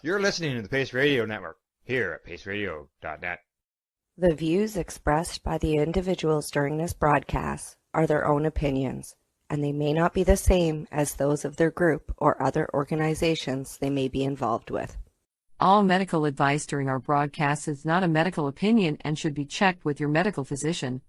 You're listening to the Pace Radio Network here at paceradio.net. The views expressed by the individuals during this broadcast are their own opinions, and they may not be the same as those of their group or other organizations they may be involved with. All medical advice during our broadcast is not a medical opinion and should be checked with your medical physician.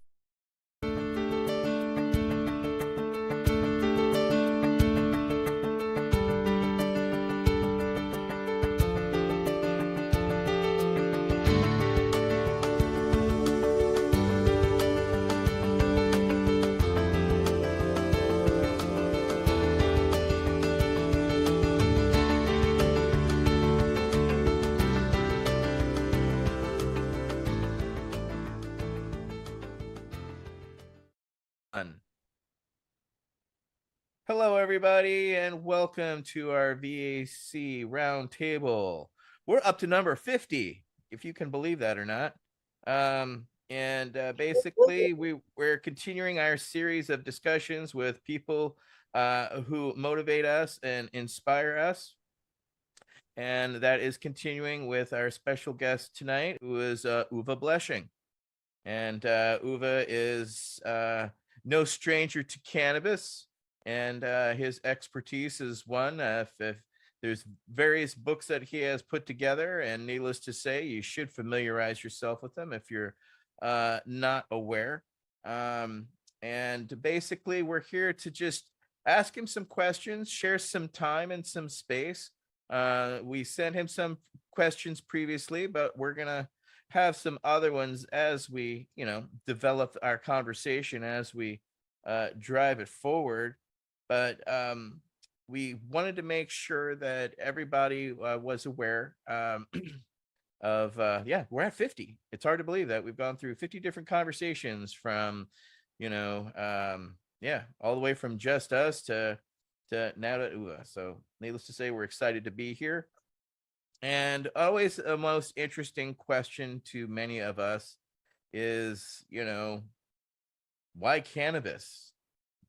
Hello, everybody, and welcome to our V.A.C. Roundtable. We're up to number 50, if you can believe that or not. Basically, we're continuing our series of discussions with people who motivate us and inspire us. And that is continuing with our special guest tonight, who is Uwe Blesching. And Uwe is no stranger to cannabis. And his expertise is one. If there's various books that he has put together, and needless to say, you should familiarize yourself with them if you're not aware. And basically, we're here to just ask him some questions, share some time and some space. We sent him some questions previously, but we're gonna have some other ones as we, develop our conversation as we drive it forward. But we wanted to make sure that everybody was aware of, we're at 50. It's hard to believe that we've gone through 50 different conversations from, all the way from just us to now to Uwe. So needless to say, we're excited to be here. And always the most interesting question to many of us is, why cannabis?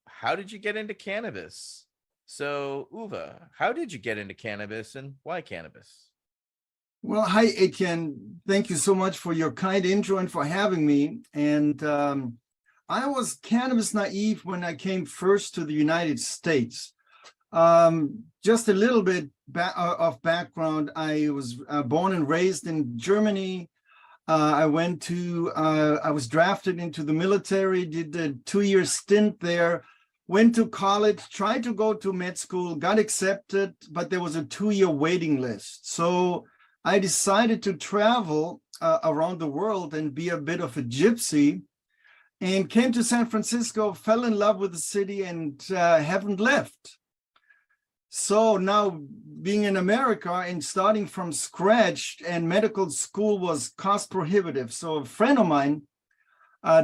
How did you get into cannabis? So, Uwe, how did you get into cannabis and why cannabis? Well, hi, Etienne. Thank you so much for your kind intro and for having me. And I was cannabis naive when I came first to the United States. Just a little bit of background. I was born and raised in Germany. I was drafted into the military, did a 2-year stint there. Went to college, tried to go to med school, got accepted, but there was a 2-year waiting list. So I decided to travel around the world and be a bit of a gypsy, and came to San Francisco, fell in love with the city, and haven't left. So now being in America and starting from scratch, and medical school was cost prohibitive. So a friend of mine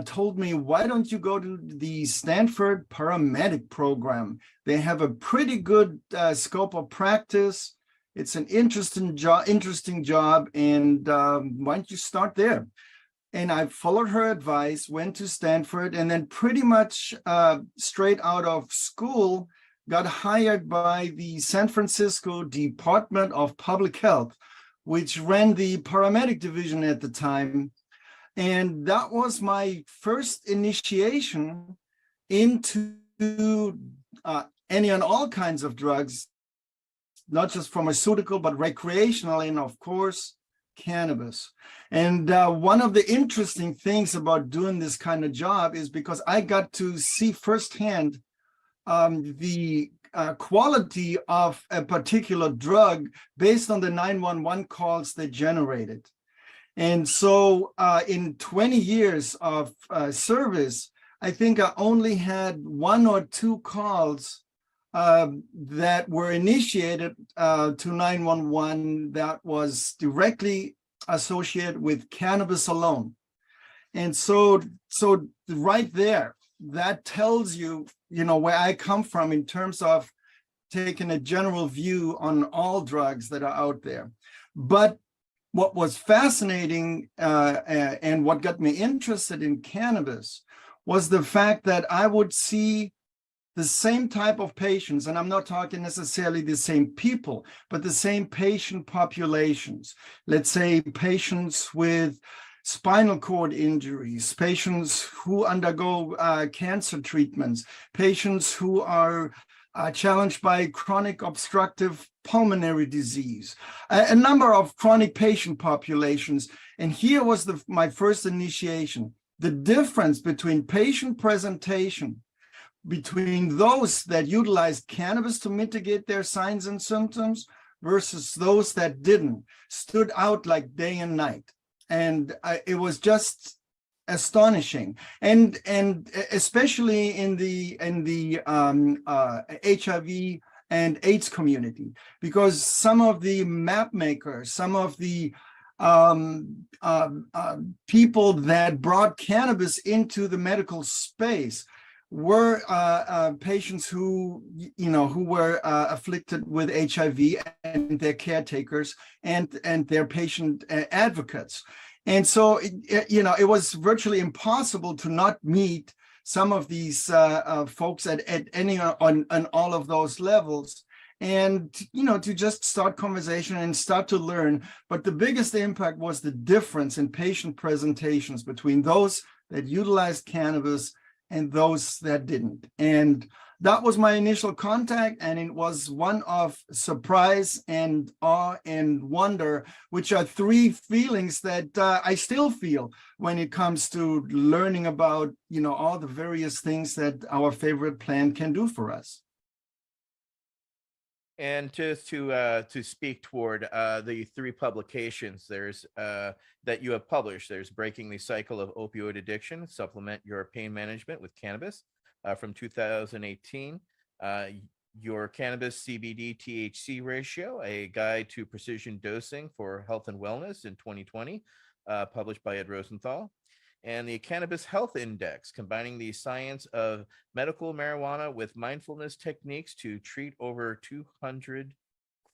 told me, why don't you go to the Stanford paramedic program? They have a pretty good scope of practice. It's an interesting job, and why don't you start there? And I followed her advice, went to Stanford, and then pretty much straight out of school, got hired by the San Francisco Department of Public Health, which ran the paramedic division at the time. And that was my first initiation into any and all kinds of drugs, not just pharmaceutical, but recreational, and of course, cannabis. And one of the interesting things about doing this kind of job is because I got to see firsthand the quality of a particular drug based on the 911 calls they generated. And so in 20 years of service, I think I only had 1 or 2 calls that were initiated to 911 that was directly associated with cannabis alone. And so right there, that tells you, where I come from in terms of taking a general view on all drugs that are out there. But what was fascinating and what got me interested in cannabis was the fact that I would see the same type of patients, and I'm not talking necessarily the same people, but the same patient populations. Let's say patients with spinal cord injuries, patients who undergo cancer treatments, patients who are challenged by chronic obstructive pulmonary disease, a number of chronic patient populations. And here was my first initiation. The difference between patient presentation between those that utilized cannabis to mitigate their signs and symptoms versus those that didn't stood out like day and night. And it was just astonishing. And especially in the HIV and AIDS community, because some of the map makers, some of the people that brought cannabis into the medical space were patients who were afflicted with HIV, and their caretakers and their patient advocates. And so, it was virtually impossible to not meet some of these folks at any on all of those levels, and to just start conversation and start to learn. But the biggest impact was the difference in patient presentations between those that utilized cannabis and those that didn't. And that was my initial contact, and it was one of surprise and awe and wonder, which are three feelings that I still feel when it comes to learning about all the various things that our favorite plant can do for us. And just to speak toward the three publications there's that you have published, there's Breaking the Cycle of Opioid Addiction, Supplement Your Pain Management with Cannabis from 2018, Your Cannabis CBD THC Ratio, a guide to precision dosing for health and wellness in 2020, published by Ed Rosenthal, and the Cannabis Health Index, combining the science of medical marijuana with mindfulness techniques to treat over 200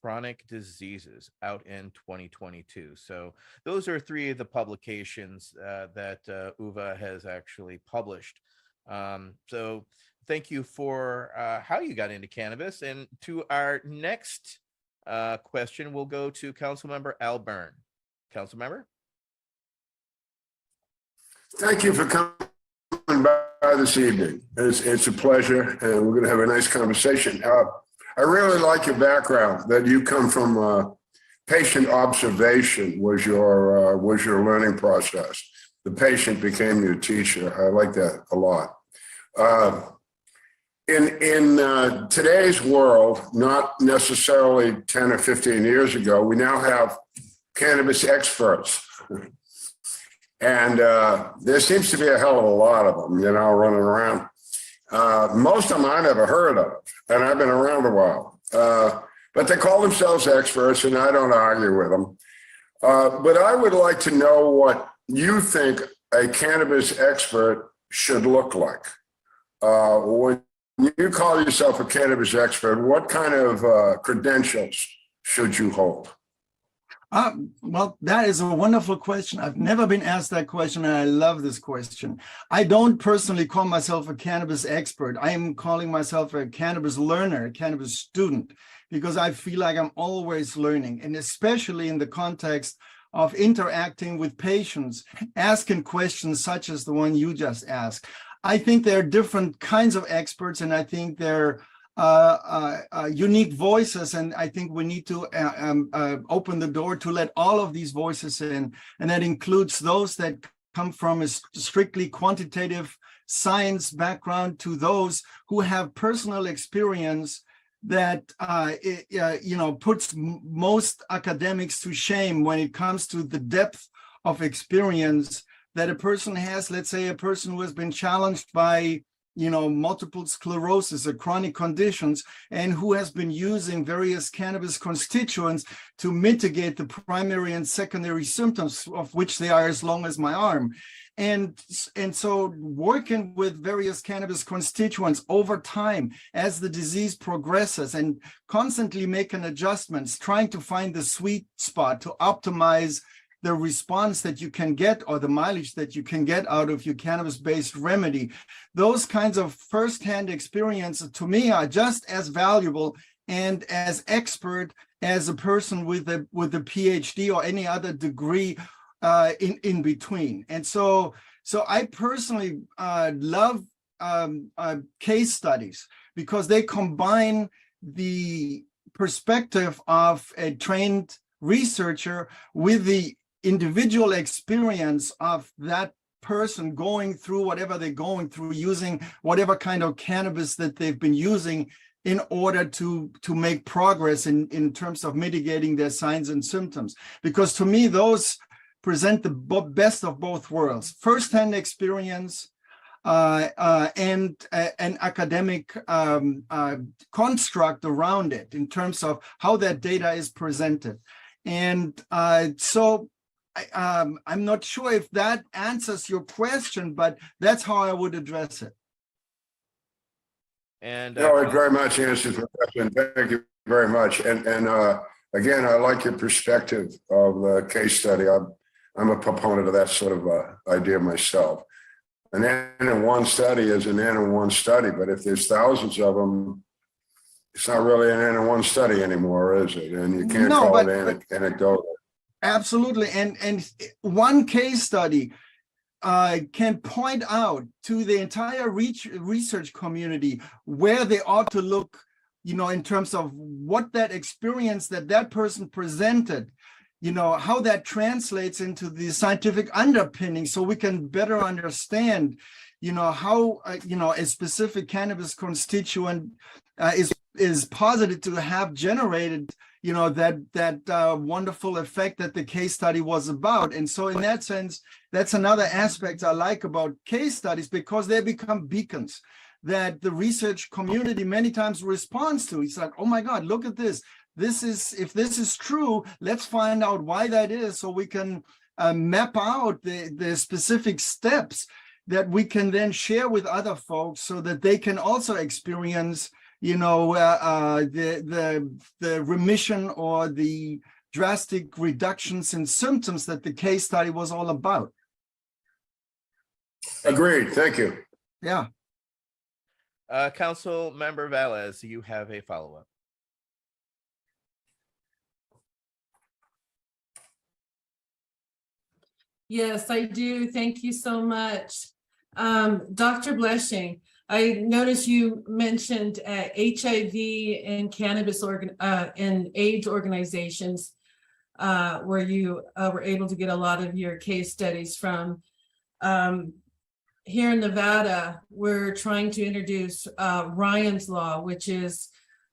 chronic diseases, out in 2022. So those are three of the publications that Uwe has actually published. So thank you for how you got into cannabis. And to our next question, we'll go to Councilmember Al Byrne. Councilmember? Thank you for coming by this evening. It's a pleasure, and we're going to have a nice conversation. I really like your background, that you come from patient observation was your learning process. The patient became your teacher. I like that a lot. In today's world, not necessarily 10 or 15 years ago, we now have cannabis experts. And there seems to be a hell of a lot of them, running around. Most of them I never heard of, and I've been around a while. But they call themselves experts, and I don't argue with them. But I would like to know what you think a cannabis expert should look like. When you call yourself a cannabis expert, what kind of credentials should you hold? Well, that is a wonderful question. I've never been asked that question, and I love this question. I don't personally call myself a cannabis expert. I am calling myself a cannabis learner, a cannabis student, because I feel like I'm always learning, and especially in the context of interacting with patients, asking questions such as the one you just asked. I think there are different kinds of experts, and I think they're unique voices, and I think we need to open the door to let all of these voices in, and that includes those that come from a strictly quantitative science background to those who have personal experience that puts most academics to shame when it comes to the depth of experience that a person has. Let's say a person who has been challenged by multiple sclerosis or chronic conditions, and who has been using various cannabis constituents to mitigate the primary and secondary symptoms, of which they are as long as my arm. And so working with various cannabis constituents over time as the disease progresses, and constantly making adjustments, trying to find the sweet spot to optimize the response that you can get or the mileage that you can get out of your cannabis-based remedy. Those kinds of firsthand experiences to me are just as valuable and as expert as a person with a Ph.D. or any other degree in between. And so I personally love case studies because they combine the perspective of a trained researcher with the individual experience of that person going through whatever they're going through, using whatever kind of cannabis that they've been using in order to make progress in terms of mitigating their signs and symptoms. Because to me, those present the best of both worlds: firsthand experience and an academic construct around it in terms of how that data is presented. And so I'm not sure if that answers your question, but that's how I would address it. And no, it very much answers the question. Thank you very much. And again, I like your perspective of the case study. I'm a proponent of that sort of idea myself. An N in one study is an N in one study, but if there's thousands of them, it's not really an N in one study anymore, is it? And you can't call it anecdotal. Absolutely. And one case study can point out to the entire research community where they ought to look, in terms of what that experience that person presented, how that translates into the scientific underpinning, so we can better understand, how, a specific cannabis constituent is posited to have generated, that wonderful effect that the case study was about. And so in that sense, that's another aspect I like about case studies, because they become beacons that the research community many times responds to. It's like, oh my God, look at this. If this is true, let's find out why that is, so we can map out the specific steps that we can then share with other folks so that they can also experience, the remission or the drastic reductions in symptoms that the case study was all about. Agreed. Thank you. Yeah. Council Member Velez, you have a follow-up. Yes, I do. Thank you so much. Dr. Blesching, I noticed you mentioned HIV and cannabis and AIDS organizations where you were able to get a lot of your case studies from. Here in Nevada, we're trying to introduce Ryan's Law, which is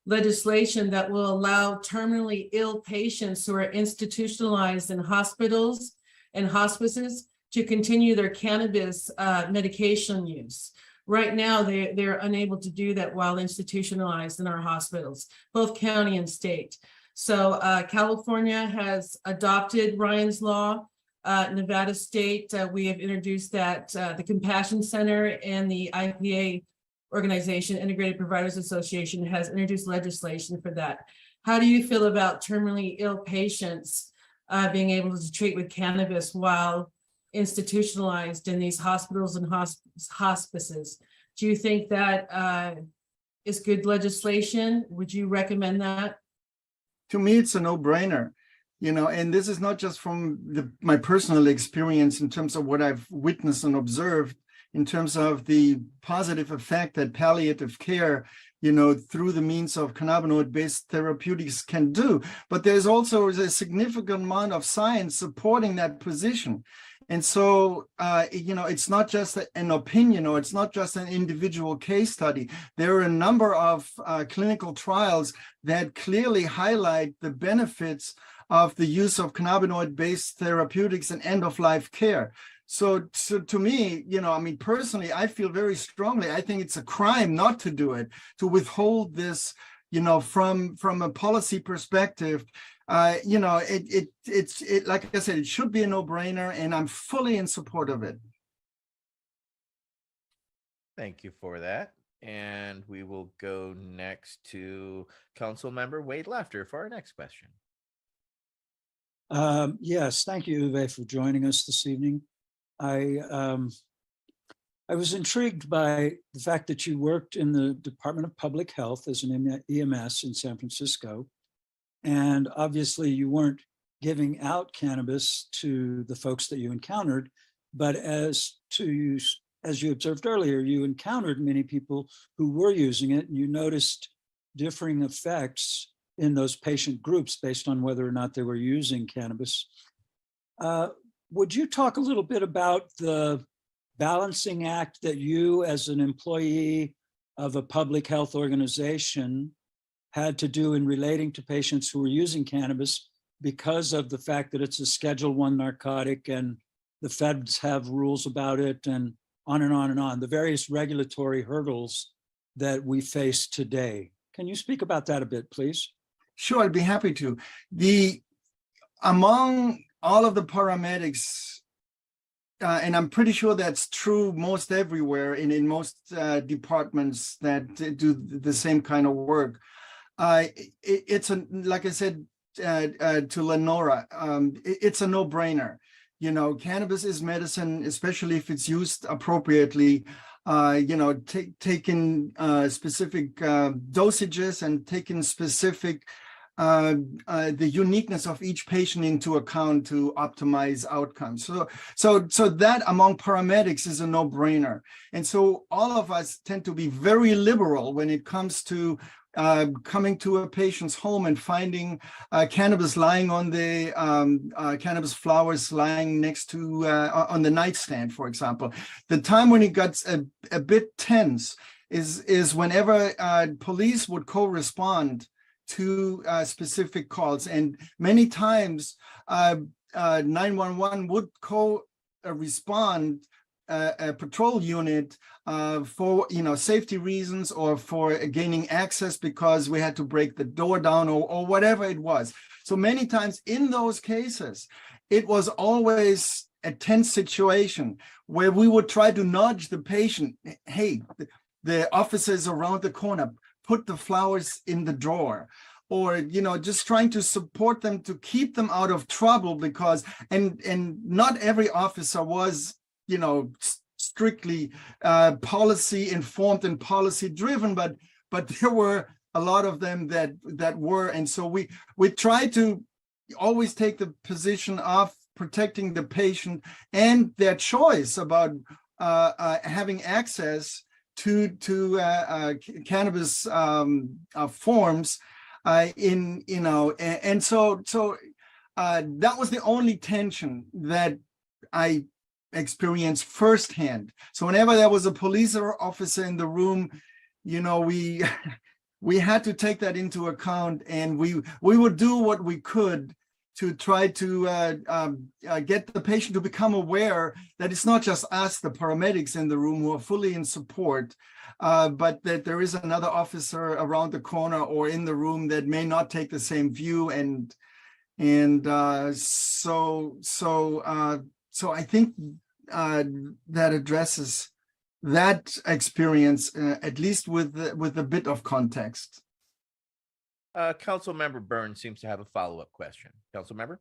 legislation that will allow terminally ill patients who are institutionalized in hospitals and hospices to continue their cannabis medication use. Right now, they're unable to do that while institutionalized in our hospitals, both county and state. So California has adopted Ryan's Law. Nevada State, we have introduced that. The Compassion Center and the IPA organization, Integrated Providers Association, has introduced legislation for that. How do you feel about terminally ill patients being able to treat with cannabis while institutionalized in these hospitals and hospices? Do you think that is good legislation? Would you recommend that? To me, it's a no-brainer, and this is not just from my personal experience in terms of what I've witnessed and observed in terms of the positive effect that palliative care, through the means of cannabinoid-based therapeutics can do. But there's also a significant amount of science supporting that position. And so, it's not just an opinion, or it's not just an individual case study. There are a number of clinical trials that clearly highlight the benefits of the use of cannabinoid-based therapeutics and end-of-life care. So to me, personally, I feel very strongly, I think it's a crime not to do it, to withhold this, from a policy perspective. It's like I said, it should be a no-brainer, and I'm fully in support of it. Thank you for that. And we will go next to Council Member Wade Laughter for our next question. Yes, thank you, Uwe, for joining us this evening. I was intrigued by the fact that you worked in the Department of Public Health as an EMS in San Francisco. And obviously you weren't giving out cannabis to the folks that you encountered, but as you observed earlier, you encountered many people who were using it, and you noticed differing effects in those patient groups based on whether or not they were using cannabis. Would you talk a little bit about the balancing act that you as an employee of a public health organization had to do in relating to patients who were using cannabis because of the fact that it's a Schedule I narcotic and the feds have rules about it, and on and on and on, the various regulatory hurdles that we face today? Can you speak about that a bit, please? Sure, I'd be happy to. Among all of the paramedics, and I'm pretty sure that's true most everywhere and in most departments that do the same kind of work. It's like I said to Lenora, it's a no-brainer. You know, cannabis is medicine, especially if it's used appropriately. You know, taking specific dosages and taking specific the uniqueness of each patient into account to optimize outcomes. So that among paramedics is a no-brainer. And so all of us tend to be very liberal when it comes to coming to a patient's home and finding cannabis lying on the cannabis flowers lying next to on the nightstand, for example. The time when it got a bit tense is whenever police would co-respond to specific calls, and many times 911 would co-respond a patrol unit for safety reasons or for gaining access because we had to break the door down or whatever it was. So many times in those cases, it was always a tense situation where we would try to nudge the patient. Hey, the officer is around the corner, put the flowers in the drawer. Or, just trying to support them to keep them out of trouble because, and not every officer was, strictly policy informed and policy driven, but there were a lot of them that were. And so we try to always take the position of protecting the patient and their choice about having access to cannabis forms. And so that was the only tension that I experienced firsthand. So whenever there was a police officer in the room, we had to take that into account, and we would do what we could to try to get the patient to become aware that it's not just us, the paramedics in the room, who are fully in support, but that there is another officer around the corner or in the room that may not take the same view. So I think that addresses that experience, at least with a bit of context. Council Member Burns seems to have a follow-up question. Council Member?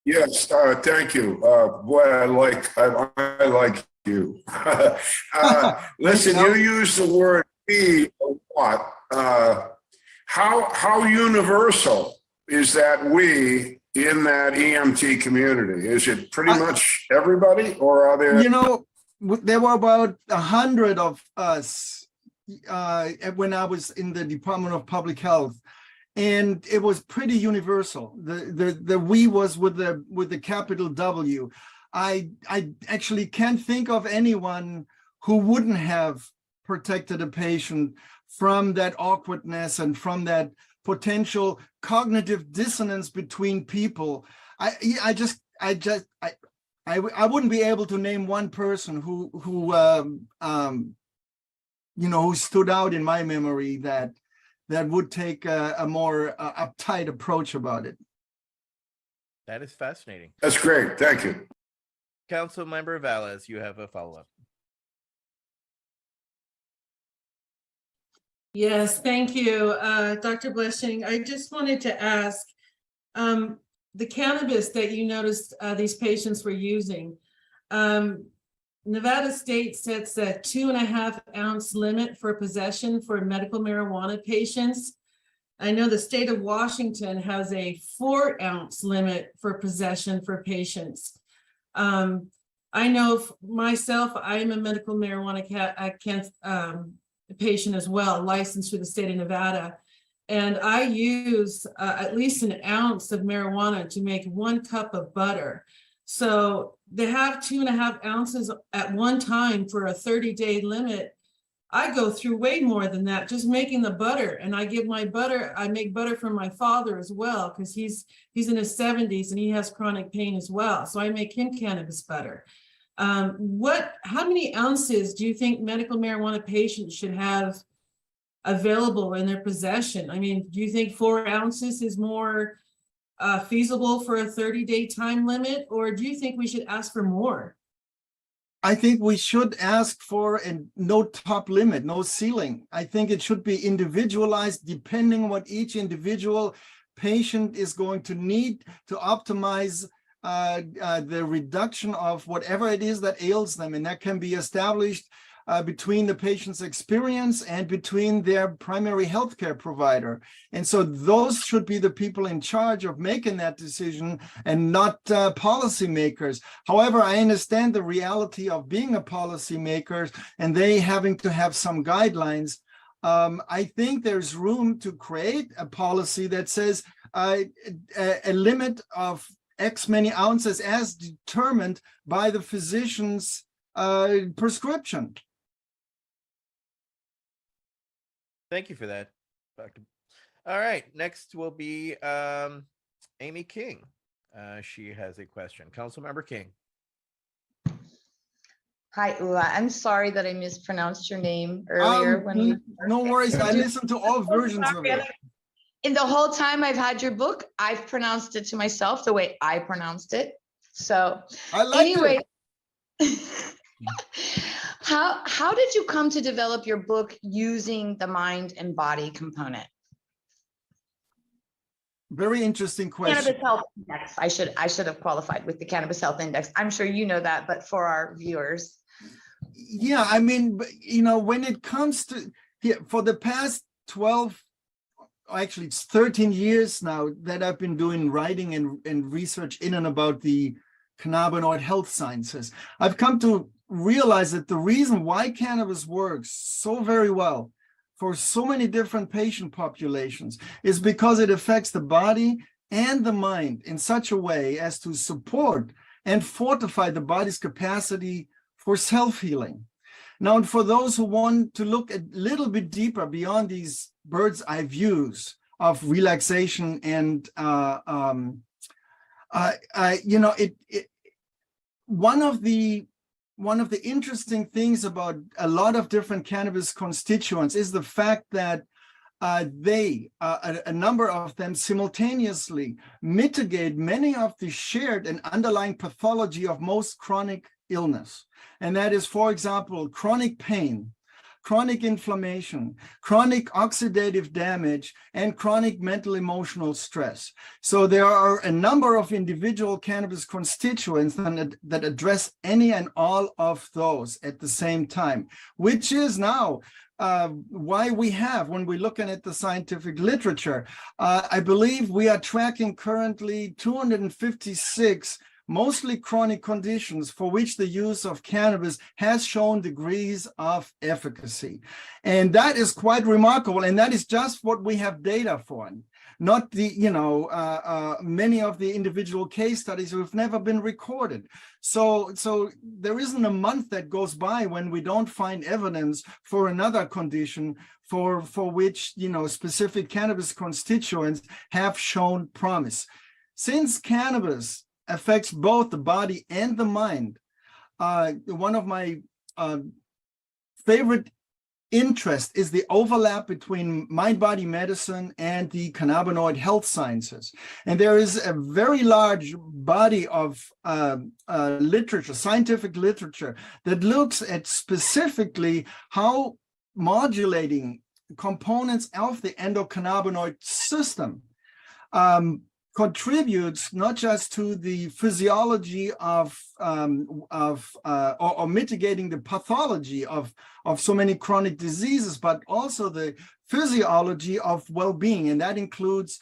Yes, thank you. Boy, I like you. Listen, you use the word "we" a lot. How universal is that "we" in that EMT community? Is it pretty much everybody, or are there? There were about 100 of us when I was in the Department of Public Health, and it was pretty universal. The "we" was with the capital W. I actually can't think of anyone who wouldn't have protected a patient from that awkwardness and from that potential cognitive dissonance between people. I wouldn't be able to name one person who stood out in my memory that would take a more uptight approach about it. That is fascinating. That's great. Thank you. Council Member Valles, you have a follow-up. Yes, thank you, Dr. Blesching. I just wanted to ask, the cannabis that you noticed these patients were using, Nevada State sets a 2.5 ounce limit for possession for medical marijuana patients. I know the state of Washington has a 4 ounce limit for possession for patients. I know myself, I am a medical marijuana patient as well, licensed through the state of Nevada. And I use at least an ounce of marijuana to make 1 cup of butter. So they have 2.5 ounces at one time for a 30-day limit. I go through way more than that, just making the butter. And I make butter for my father as well, because he's in his 70s and he has chronic pain as well. So I make him cannabis butter. How many ounces do you think medical marijuana patients should have available in their possession? I mean, do you think 4 ounces is more feasible for a 30-day time limit, or do you think we should ask for more? I think we should ask for no top limit, no ceiling. I think it should be individualized depending on what each individual patient is going to need to optimize the reduction of whatever it is that ails them. And that can be established between the patient's experience and between their primary healthcare provider. And so those should be the people in charge of making that decision and not policymakers. However, I understand the reality of being a policymaker and they having to have some guidelines. I think there's room to create a policy that says a limit of X many ounces as determined by the physician's prescription. Thank you for that, Dr. All right, next will be Amy King. She has a question. Councilmember King. Hi, Uwe. I'm sorry that I mispronounced your name earlier. No worries. I listened to all versions of it. In the whole time I've had your book, I've pronounced it to myself the way I pronounced it. So anyway, how did you come to develop your book using the mind and body component? Very interesting question. Cannabis Health Index. I should have qualified with the Cannabis Health Index. I'm sure you know that, but for our viewers. Yeah, I mean, you know, when it comes to for the past 12, actually it's 13 years now that I've been doing writing and research in and about the cannabinoid health sciences, I've come to realize that the reason why cannabis works so very well for so many different patient populations is because it affects the body and the mind in such a way as to support and fortify the body's capacity for self-healing. Now, for those who want to look a little bit deeper beyond these bird's eye views of relaxation and you know, one of the interesting things about a lot of different cannabis constituents is the fact that a number of them simultaneously mitigate many of the shared and underlying pathology of most chronic illness. And that is, for example, chronic pain, chronic inflammation, chronic oxidative damage, and chronic mental emotional stress. So there are a number of individual cannabis constituents that address any and all of those at the same time, which is now why we have, when we're looking at the scientific literature, I believe we are tracking currently 256 mostly chronic conditions for which the use of cannabis has shown degrees of efficacy. And that is quite remarkable. And that is just what we have data for, not the, you know, many of the individual case studies who have never been recorded. So there isn't a month that goes by when we don't find evidence for another condition for which, you know, specific cannabis constituents have shown promise. Since cannabis affects both the body and the mind, one of my favorite interests is the overlap between mind-body medicine and the cannabinoid health sciences. And there is a very large body of literature, scientific literature, that looks at specifically how modulating components of the endocannabinoid system contributes not just to the physiology of or mitigating the pathology of so many chronic diseases, but also the physiology of well-being, and that includes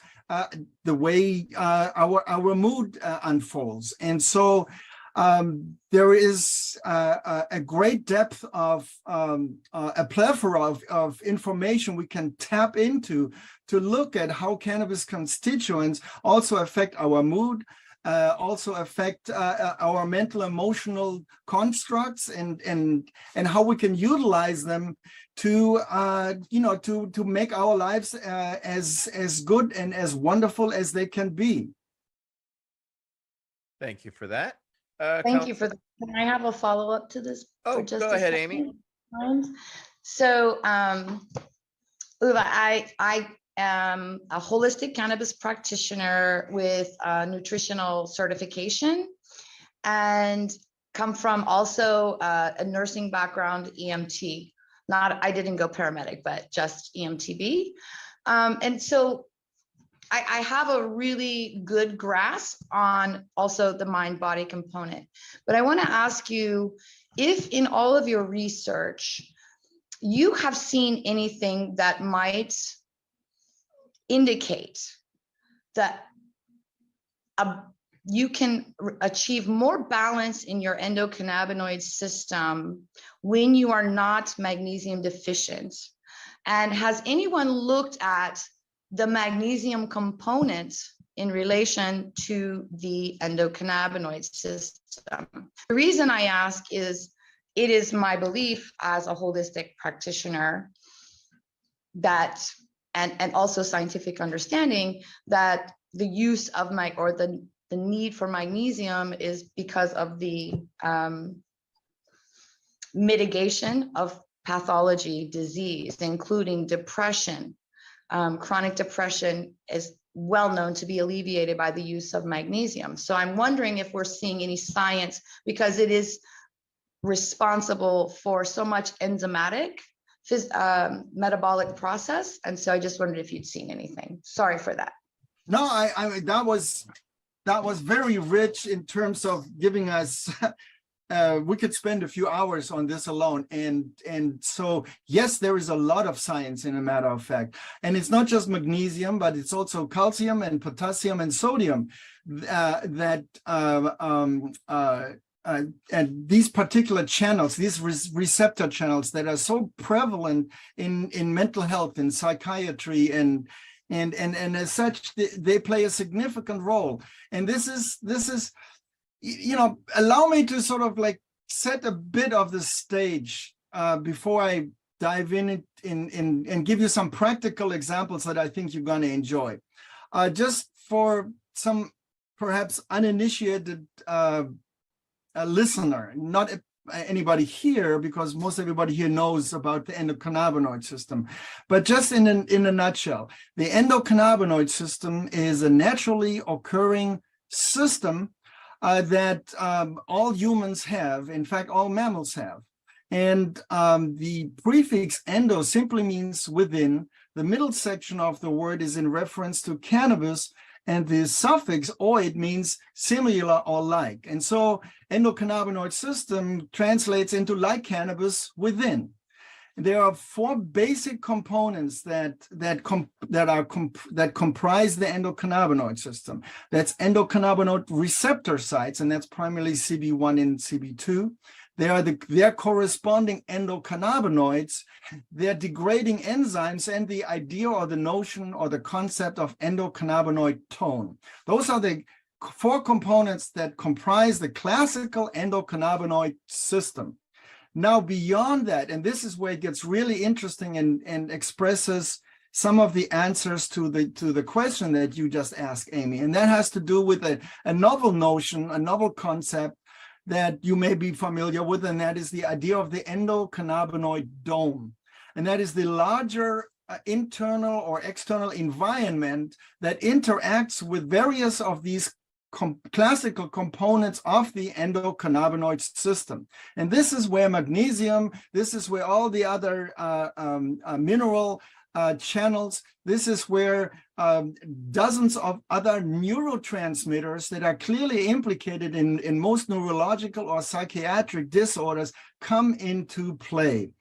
the way our mood unfolds. And so there is a great depth of a plethora of information we can tap into to look at how cannabis constituents also affect our mood, also affect our mental emotional constructs, and how we can utilize them to to make our lives as good and as wonderful as they can be. Thank you for that. Thank you for that. Can I have a follow-up to this? Oh, for just go a ahead, second? Amy. So, Uwe, I am a holistic cannabis practitioner with nutritional certification, and come from also a nursing background, EMT. I didn't go paramedic, but just EMTB. And so I have a really good grasp on also the mind-body component. But I want to ask you if in all of your research, you have seen anything that might indicate that you can achieve more balance in your endocannabinoid system when you are not magnesium deficient. And has anyone looked at the magnesium component in relation to the endocannabinoid system? The reason I ask is, it is my belief as a holistic practitioner that, and also scientific understanding, that the use of the need for magnesium is because of the mitigation of pathology, disease, including depression. Chronic depression is well known to be alleviated by the use of magnesium. So I'm wondering if we're seeing any science, because it is responsible for so much enzymatic metabolic process. And so I just wondered if you'd seen anything. Sorry for that. No, that was very rich in terms of giving us we could spend a few hours on this alone. And so, yes, there is a lot of science, in a matter of fact. And it's not just magnesium, but it's also calcium and potassium and sodium and these particular channels, these receptor channels that are so prevalent in mental health, in psychiatry, and as such, they play a significant role. And this is, allow me to sort of like set a bit of the stage before I dive in and give you some practical examples that I think you're going to enjoy. Just for some perhaps uninitiated listener, not anybody here, because most everybody here knows about the endocannabinoid system, but just in a nutshell, the endocannabinoid system is a naturally occurring system that all humans have, in fact, all mammals have. And the prefix endo simply means within. The middle section of the word is in reference to cannabis, and the suffix oid means similar or like. And so endocannabinoid system translates into like cannabis within. There are four basic components that comprise the endocannabinoid system. That's endocannabinoid receptor sites, and that's primarily CB1 and CB2. They are their corresponding endocannabinoids, their degrading enzymes, and the idea or the notion or the concept of endocannabinoid tone. Those are the four components that comprise the classical endocannabinoid system. Now, beyond that, and this is where it gets really interesting and expresses some of the answers to the question that you just asked, Amy, and that has to do with a novel notion, a novel concept that you may be familiar with, and that is the idea of the endocannabinoid dome. And that is the larger internal or external environment that interacts with various of these classical components of the endocannabinoid system. And this is where magnesium, this is where all the other mineral channels. This is where dozens of other neurotransmitters that are clearly implicated in most neurological or psychiatric disorders come into play.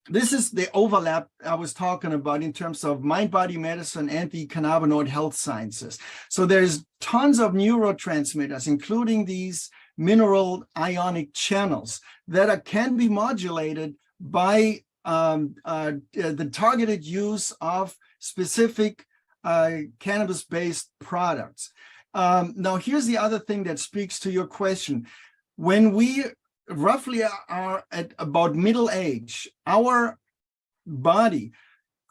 This is the overlap I was talking about in terms of mind-body medicine and the cannabinoid health sciences. So there's tons of neurotransmitters, including these mineral ionic channels that can be modulated by the targeted use of specific cannabis-based products. Now, here's the other thing that speaks to your question. When we roughly are at about middle age, our body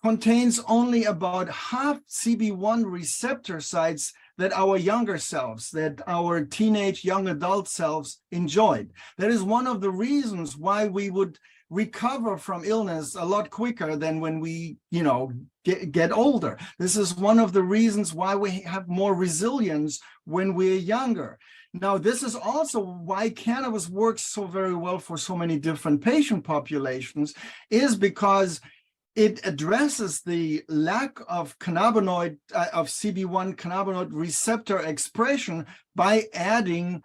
contains only about half CB1 receptor sites that our younger selves, that our teenage young adult selves enjoyed. That is one of the reasons why we would recover from illness a lot quicker than when we, get older. This is one of the reasons why we have more resilience when we're younger. Now, this is also why cannabis works so very well for so many different patient populations, is because it addresses the lack of cannabinoid, of CB1 cannabinoid receptor expression by adding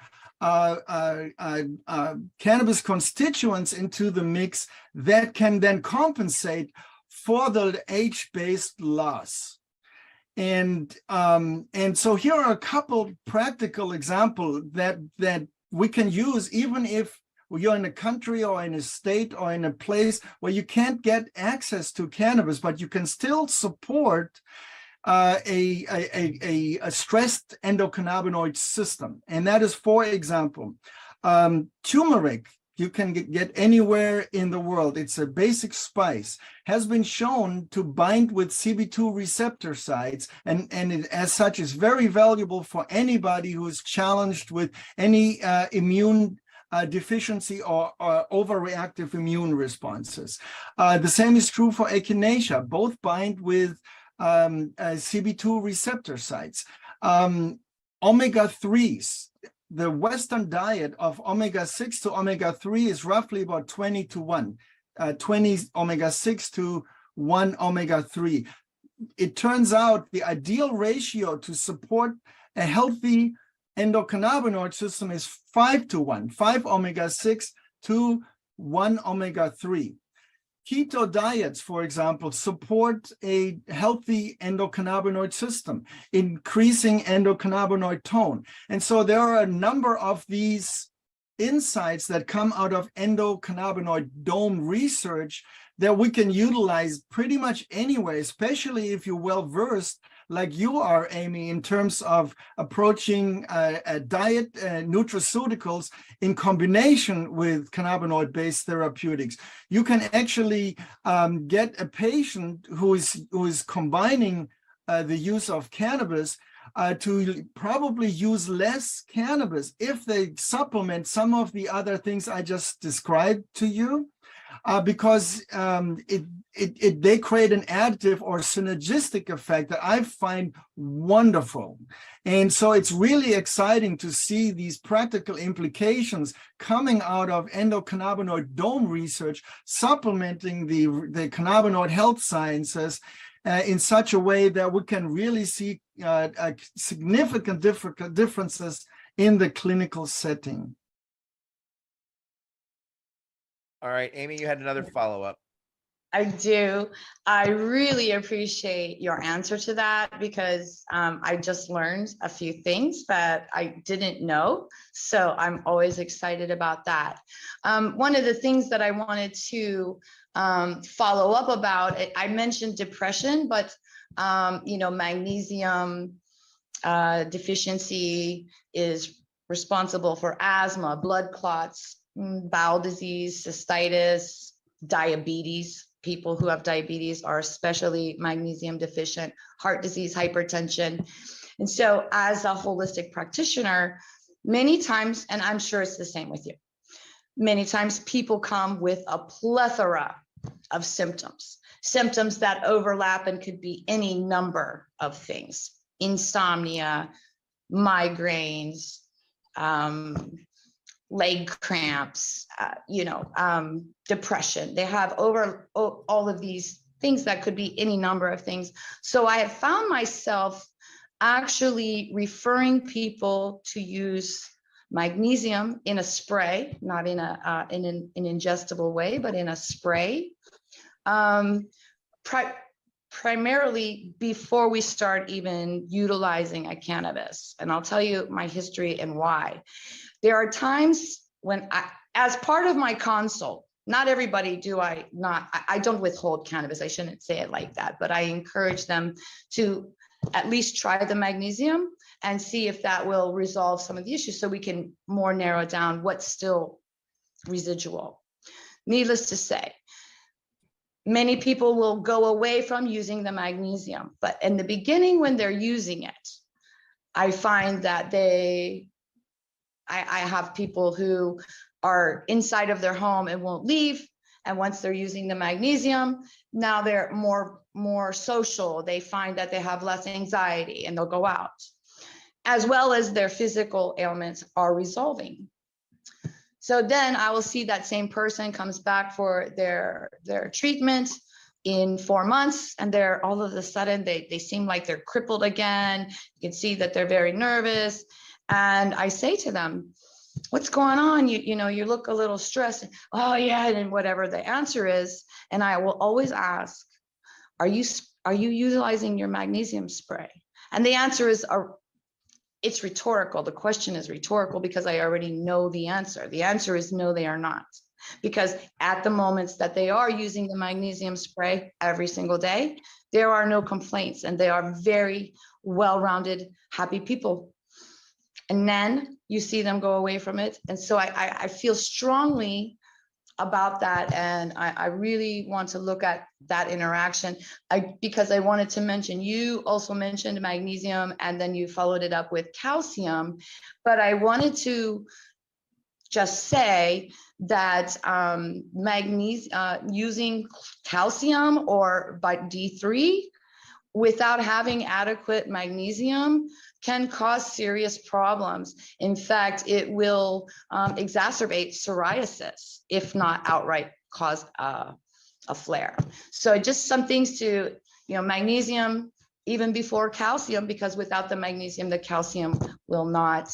cannabis constituents into the mix that can then compensate for the age-based loss. And so here are a couple practical examples that we can use even if you're in a country or in a state or in a place where you can't get access to cannabis, but you can still support a stressed endocannabinoid system. And that is, for example, turmeric. You can get anywhere in the world. It's a basic spice, has been shown to bind with CB2 receptor sites, and it, as such, is very valuable for anybody who is challenged with any immune deficiency or overreactive immune responses. The same is true for echinacea. Both bind with CB2 receptor sites. Omega-3s. The Western diet of omega-6 to omega-3 is roughly about 20 to 1, 20 omega-6 to 1 omega-3. It turns out the ideal ratio to support a healthy endocannabinoid system is 5 to 1, 5 omega-6 to 1 omega-3. Keto diets, for example, support a healthy endocannabinoid system, increasing endocannabinoid tone. And so there are a number of these insights that come out of endocannabinoid dome research that we can utilize pretty much anywhere, especially if you're well-versed like you are, Amy, in terms of approaching a diet, nutraceuticals in combination with cannabinoid-based therapeutics. You can actually get a patient who is combining the use of cannabis to probably use less cannabis if they supplement some of the other things I just described to you. Because they create an additive or synergistic effect that I find wonderful. And so it's really exciting to see these practical implications coming out of endocannabinoid dome research, supplementing the cannabinoid health sciences in such a way that we can really see significant differences in the clinical setting. All right, Amy, you had another follow-up. I do. I really appreciate your answer to that because I just learned a few things that I didn't know. So I'm always excited about that. One of the things that I wanted to follow up about, I mentioned depression, but magnesium deficiency is responsible for asthma, blood clots, bowel disease, cystitis, diabetes. People who have diabetes are especially magnesium deficient, heart disease, hypertension. And so as a holistic practitioner, many times, and I'm sure it's the same with you, many times people come with a plethora of symptoms that overlap and could be any number of things: insomnia, migraines, leg cramps, depression. They have all of these things that could be any number of things. So I have found myself actually referring people to use magnesium in a spray, not in an ingestible way, but in a spray. Primarily before we start even utilizing a cannabis. And I'll tell you my history and why. There are times when as part of my consult, not everybody I don't withhold cannabis. I shouldn't say it like that, but I encourage them to at least try the magnesium and see if that will resolve some of the issues so we can more narrow down what's still residual. Needless to say, many people will go away from using the magnesium, but in the beginning when they're using it, I find that I have people who are inside of their home and won't leave. And once they're using the magnesium, now they're more social. They find that they have less anxiety and they'll go out, as well as their physical ailments are resolving. So then I will see that same person comes back for their treatment in 4 months, and they're all of a sudden, they seem like they're crippled again. You can see that they're very nervous. And I say to them, what's going on? You look a little stressed. Oh yeah, and whatever the answer is. And I will always ask, are you utilizing your magnesium spray? And the answer is, it's rhetorical. The question is rhetorical because I already know the answer. The answer is no, they are not. Because at the moments that they are using the magnesium spray every single day, there are no complaints and they are very well-rounded, happy people. And then you see them go away from it. And so I feel strongly about that. And I really want to look at that interaction because I wanted to mention, you also mentioned magnesium and then you followed it up with calcium, but I wanted to just say that using calcium or by D3 without having adequate magnesium can cause serious problems. In fact, it will exacerbate psoriasis, if not outright cause a flare. So just some things to, magnesium, even before calcium, because without the magnesium, the calcium will not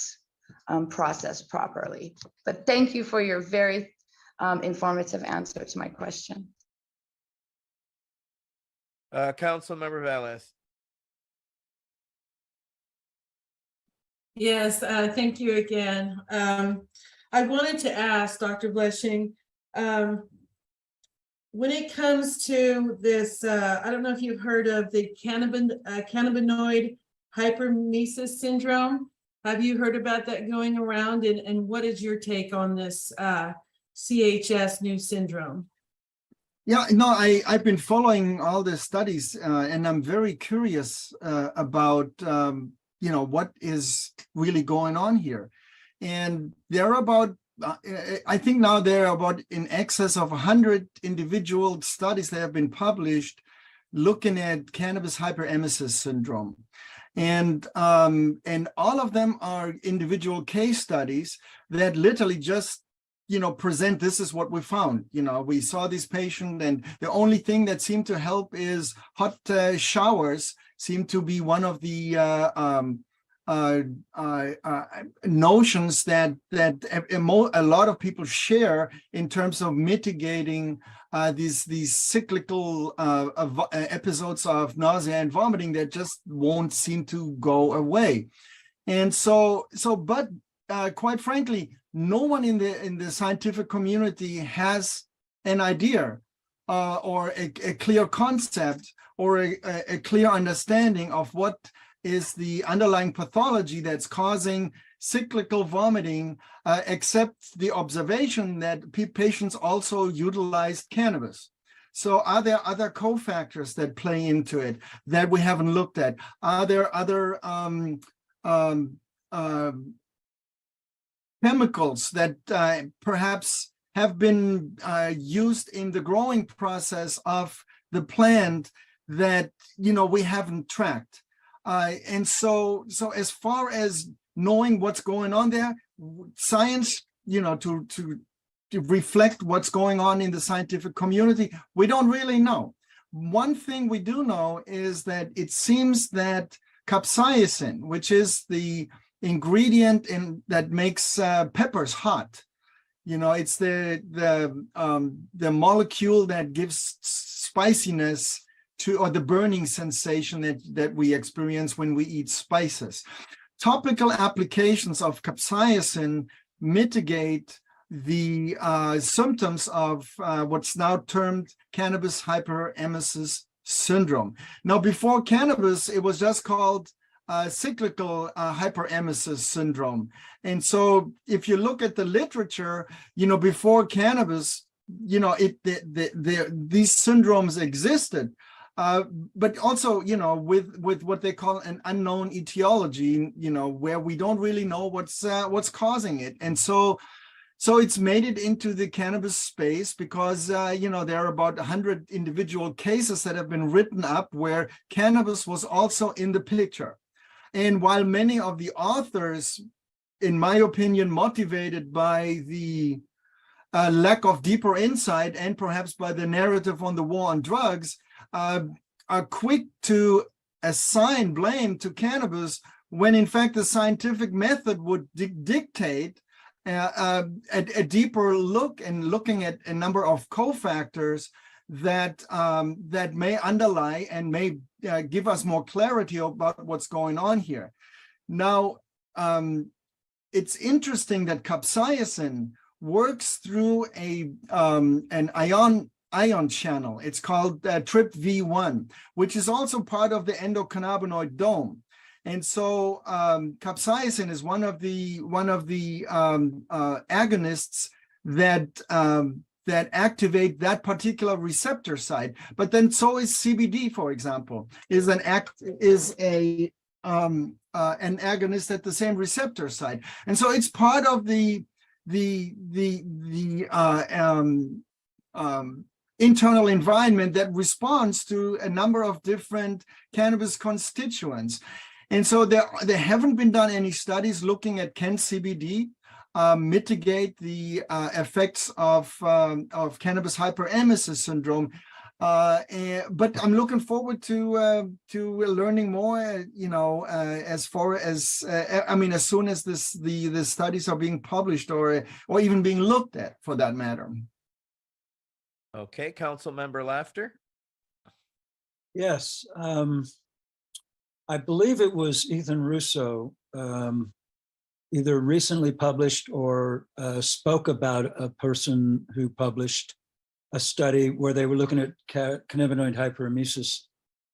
process properly. But thank you for your very informative answer to my question. Councilmember Valles. Yes, thank you again. I wanted to ask Dr. Blesching, when it comes to this, I don't know if you've heard of the cannabinoid hyperemesis syndrome. Have you heard about that going around? And what is your take on this CHS new syndrome? Yeah, no, I've been following all the studies and I'm very curious about what is really going on here. And there are about, I think now there are about in excess of 100 individual studies that have been published looking at cannabis hyperemesis syndrome. And all of them are individual case studies that literally just present, this is what we found. We saw this patient and the only thing that seemed to help is hot showers seem to be one of the notions that a lot of people share in terms of mitigating these cyclical episodes of nausea and vomiting that just won't seem to go away. And but quite frankly, no one in the scientific community has an idea or a clear concept or a clear understanding of what is the underlying pathology that's causing cyclical vomiting, except the observation that patients also utilized cannabis. So are there other cofactors that play into it that we haven't looked at? Are there other chemicals that perhaps have been used in the growing process of the plant that we haven't tracked? And so as far as knowing what's going on there, science, to reflect what's going on in the scientific community, we don't really know. one thing we do know is that it seems that capsaicin, which is the ingredient that makes peppers hot, it's the molecule that gives spiciness to, or the burning sensation that we experience when we eat spices. Topical applications of capsaicin mitigate the symptoms of what's now termed cannabis hyperemesis syndrome. Now, before cannabis, it was just called cyclical hyperemesis syndrome. And so if you look at the literature, before cannabis, these syndromes existed. But also, with what they call an unknown etiology, where we don't really know what's causing it. And so it's made it into the cannabis space because, there are about 100 individual cases that have been written up where cannabis was also in the picture. And while many of the authors, in my opinion, motivated by the lack of deeper insight and perhaps by the narrative on the war on drugs, are quick to assign blame to cannabis when in fact the scientific method would dictate a deeper look and looking at a number of cofactors that may underlie and may give us more clarity about what's going on here. Now, it's interesting that capsaicin works through an ion channel. It's called TRPV1, which is also part of the endocannabinoid dome. And so capsaicin is one of the agonists that activate that particular receptor site. But then so is CBD, for example, is an agonist at the same receptor site. And so it's part of the internal environment that responds to a number of different cannabis constituents. And so there haven't been done any studies looking at can CBD mitigate the effects of cannabis hyperemesis syndrome. But I'm looking forward to learning more, as far as, as soon as the studies are being published or even being looked at for that matter. Okay, Council Member Laughter. Yes, I believe it was Ethan Russo, either recently published or spoke about a person who published a study where they were looking at cannabinoid hyperemesis.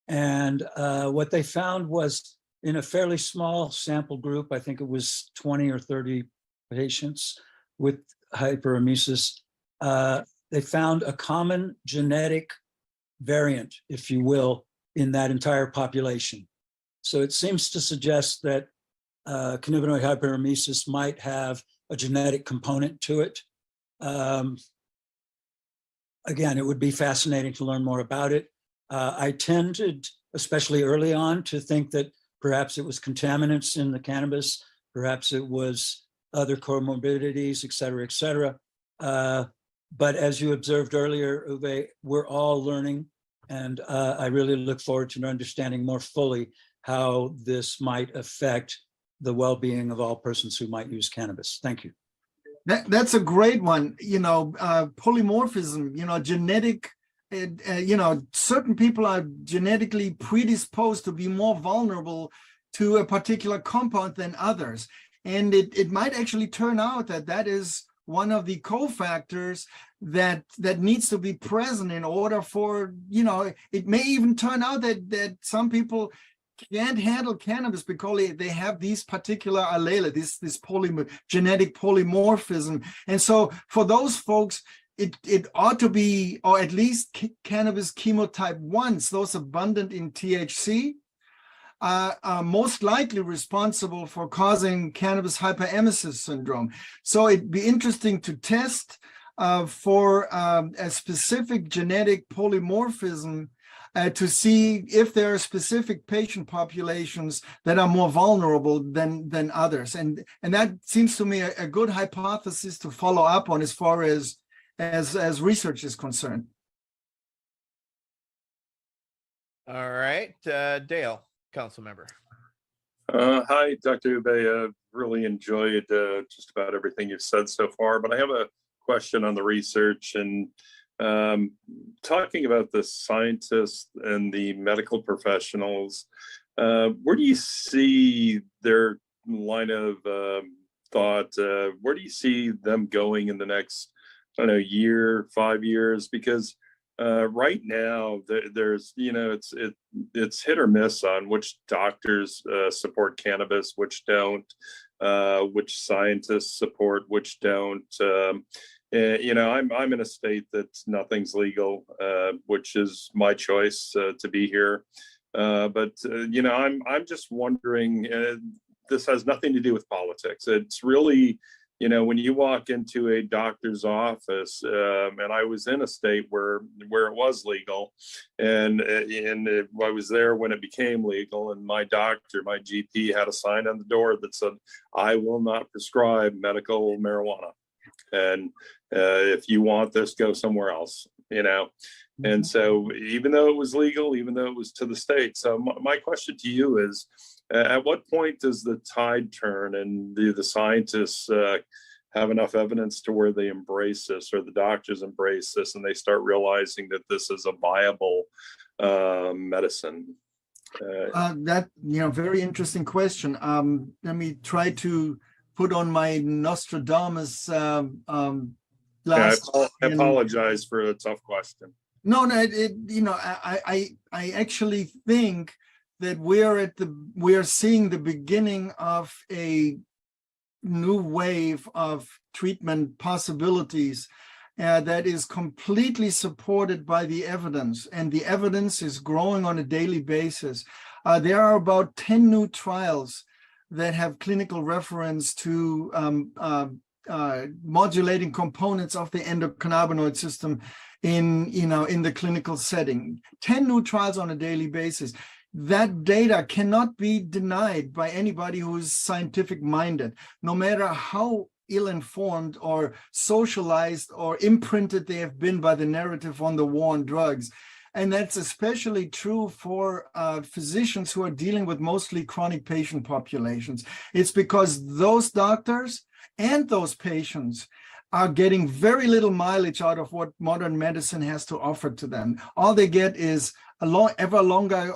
And what they found was in a fairly small sample group, I think it was 20 or 30 patients with hyperemesis, they found a common genetic variant, if you will, in that entire population. So it seems to suggest that cannabinoid hyperemesis might have a genetic component to it. Again, it would be fascinating to learn more about it. I tended, especially early on, to think that perhaps it was contaminants in the cannabis, perhaps it was other comorbidities, et cetera, et cetera. But as you observed earlier, Uwe, we're all learning, and I really look forward to understanding more fully how this might affect the well-being of all persons who might use cannabis. Thank you. That's a great one. Polymorphism, genetic, certain people are genetically predisposed to be more vulnerable to a particular compound than others. And it might actually turn out that is one of the cofactors that needs to be present in order for, it may even turn out that some people can't handle cannabis because they have these particular allele, this genetic polymorphism. And so for those folks, it ought to be, or at least cannabis chemotype 1s, those abundant in THC, are most likely responsible for causing cannabis hyperemesis syndrome. So it'd be interesting to test for a specific genetic polymorphism to see if there are specific patient populations that are more vulnerable than others. And that seems to me a good hypothesis to follow up on as far as research is concerned. All right, Dale, council member. Hi, Dr. Uwe. Really enjoyed just about everything you've said so far, but I have a question on the research and talking about the scientists and the medical professionals. Where do you see their line of thought? Where do you see them going in the next, I don't know, year, 5 years? Because right now there's, you know, it's hit or miss on which doctors support cannabis, which don't, which scientists support, which don't. You know, I'm in a state that nothing's legal, which is my choice to be here. But you know, I'm just wondering. This has nothing to do with politics. It's really, you know, when you walk into a doctor's office, and I was in a state where it was legal, and I was there when it became legal, and my doctor, my GP, had a sign on the door that said, "I will not prescribe medical marijuana, and if you want this, go somewhere else." You know, and so even though it was legal, even though it was to the state, so my question to you is, at what point does the tide turn and the scientists have enough evidence to where they embrace this, or the doctors embrace this, and they start realizing that this is a viable medicine? That, you know, very interesting question. Let me try to put on my Nostradamus glass. I apologize for a tough question. No, you know, I actually think that we're seeing the beginning of a new wave of treatment possibilities that is completely supported by the evidence, and the evidence is growing on a daily basis. There are about 10 new trials that have clinical reference to modulating components of the endocannabinoid system in the clinical setting. 10 new trials on a daily basis. That data cannot be denied by anybody who is scientific minded, no matter how ill-informed or socialized or imprinted they have been by the narrative on the war on drugs. And that's especially true for physicians who are dealing with mostly chronic patient populations. It's because those doctors and those patients are getting very little mileage out of what modern medicine has to offer to them. All they get is ever longer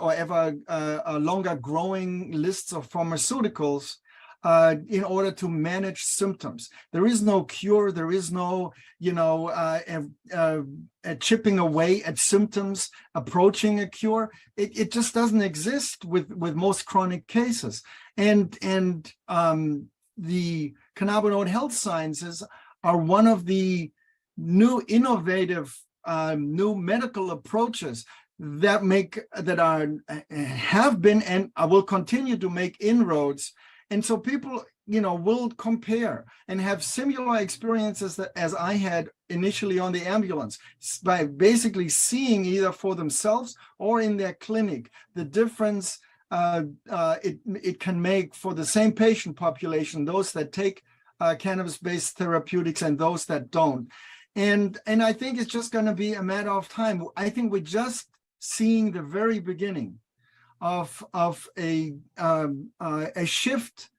growing lists of pharmaceuticals in order to manage symptoms. There is no cure. There is no, chipping away at symptoms, approaching a cure. It just doesn't exist with most chronic cases. And the cannabinoid health sciences are one of the new innovative new medical approaches that have been and will continue to make inroads. And so people, will compare and have similar experiences as I had initially on the ambulance, by basically seeing either for themselves or in their clinic the difference it can make for the same patient population, those that take cannabis-based therapeutics and those that don't. And I think it's just going to be a matter of time. I think we're just seeing the very beginning of a shift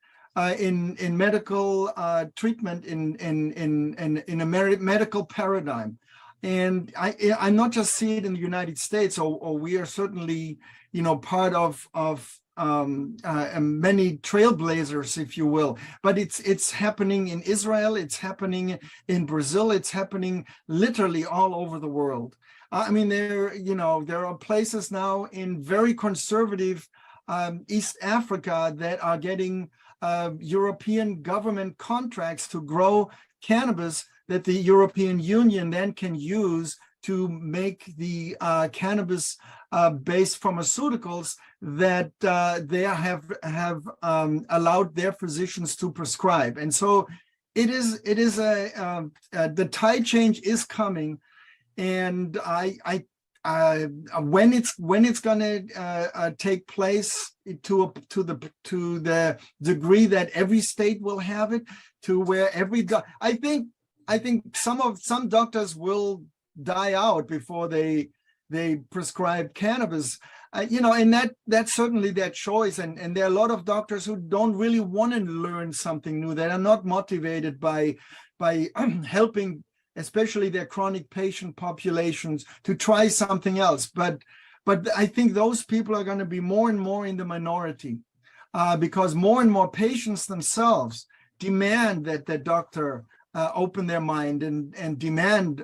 in medical treatment in a medical paradigm. And I not just see it in the United States, or we are certainly part of many trailblazers, if you will, but it's happening in Israel, it's happening in Brazil, it's happening literally all over the world. I mean, there are places now in very conservative East Africa that are getting European government contracts to grow cannabis that the European Union then can use to make the cannabis-based pharmaceuticals that they have allowed their physicians to prescribe. And so it is the tide change is coming, and when it's going to take place to the degree that every state will have it, to where I think some doctors will die out before they they prescribe cannabis. And that's certainly their choice. And there are a lot of doctors who don't really want to learn something new, that are not motivated by helping, especially their chronic patient populations, to try something else. But I think those people are going to be more and more in the minority, because more and more patients themselves demand that the doctor open their mind and demand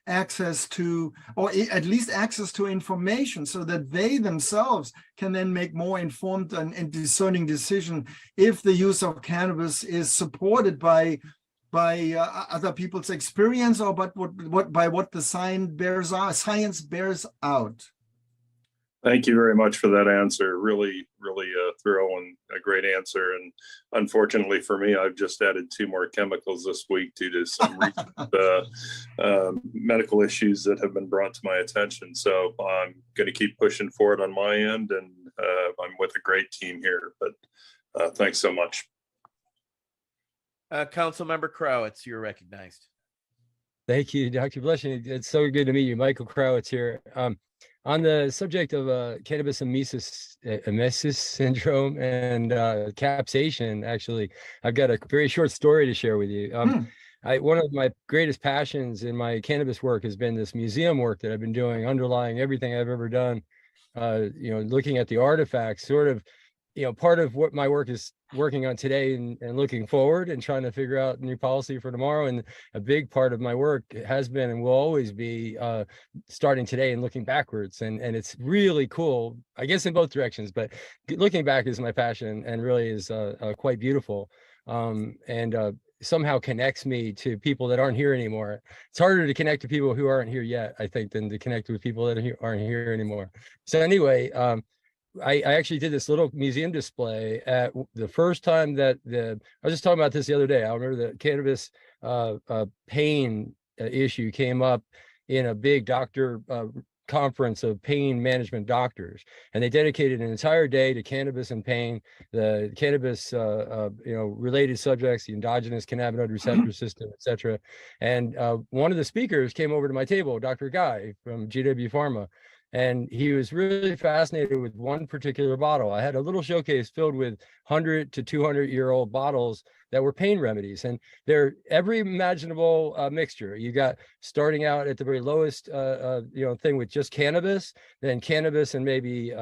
access to, or at least access to information, so that they themselves can then make more informed and discerning decision if the use of cannabis is supported by other people's experience, or by what the science bears out. Thank you very much for that answer. Really, really thorough and a great answer. And unfortunately for me, I've just added 2 more chemicals this week due to some recent medical issues that have been brought to my attention. So I'm going to keep pushing forward on my end, and I'm with a great team here. But thanks so much. Councilmember Crowitz, you're recognized. Thank you, Dr. Blesching. It's so good to meet you. Michael Crowitz here. On the subject of cannabis emesis syndrome and capsation, actually, I've got a very short story to share with you. One of my greatest passions in my cannabis work has been this museum work that I've been doing, underlying everything I've ever done, looking at the artifacts, sort of, part of what my work is working on today and looking forward and trying to figure out new policy for tomorrow. And a big part of my work has been and will always be starting today and looking backwards. And it's really cool, I guess, in both directions, but looking back is my passion and really is quite beautiful. Somehow connects me to people that aren't here anymore. It's harder to connect to people who aren't here yet, I think, than to connect with people that aren't here anymore. So anyway, I actually did this little museum display at the first time that I was just talking about this the other day. I remember the cannabis pain issue came up in a big doctor conference of pain management doctors, and they dedicated an entire day to cannabis and pain, the cannabis related subjects, the endogenous cannabinoid receptor system, etc. And one of the speakers came over to my table, Dr. Guy from GW Pharma, and he was really fascinated with one particular bottle. I had a little showcase filled with 100 to 200-year-old bottles that were pain remedies, and they're every imaginable mixture. You got starting out at the very lowest thing with just cannabis, then cannabis and maybe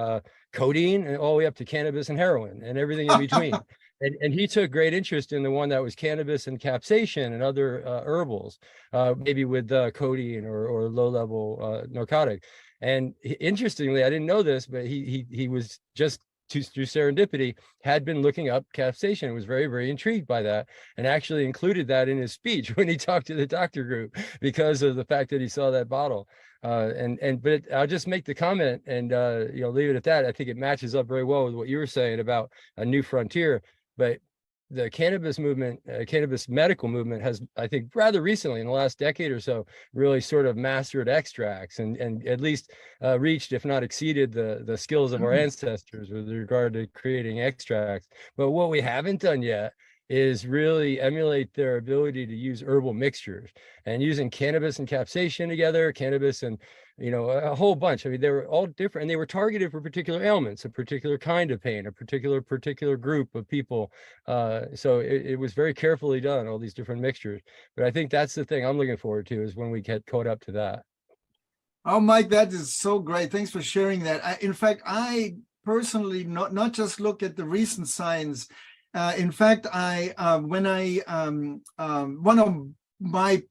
codeine, and all the way up to cannabis and heroin and everything in between. And he took great interest in the one that was cannabis and capsation and other herbals, maybe with codeine or low-level narcotic. And interestingly, I didn't know this, but he was just through serendipity had been looking up capsation, was very, very intrigued by that, and actually included that in his speech when he talked to the doctor group because of the fact that he saw that bottle. But I'll just make the comment and leave it at that. I think it matches up very well with what you were saying about a new frontier. But the cannabis movement, cannabis medical movement has, I think, rather recently in the last decade or so, really sort of mastered extracts and at least reached, if not exceeded, the skills of our ancestors with regard to creating extracts. But what we haven't done yet is really emulate their ability to use herbal mixtures and using cannabis and capsation together, cannabis and a whole bunch. I mean, they were all different, and they were targeted for particular ailments, a particular kind of pain, a particular group of people. So it was very carefully done, all these different mixtures. But I think that's the thing I'm looking forward to, is when we get caught up to that. Oh, Mike, that is so great. Thanks for sharing that. In fact, I personally not just look at the recent science. In fact, one of my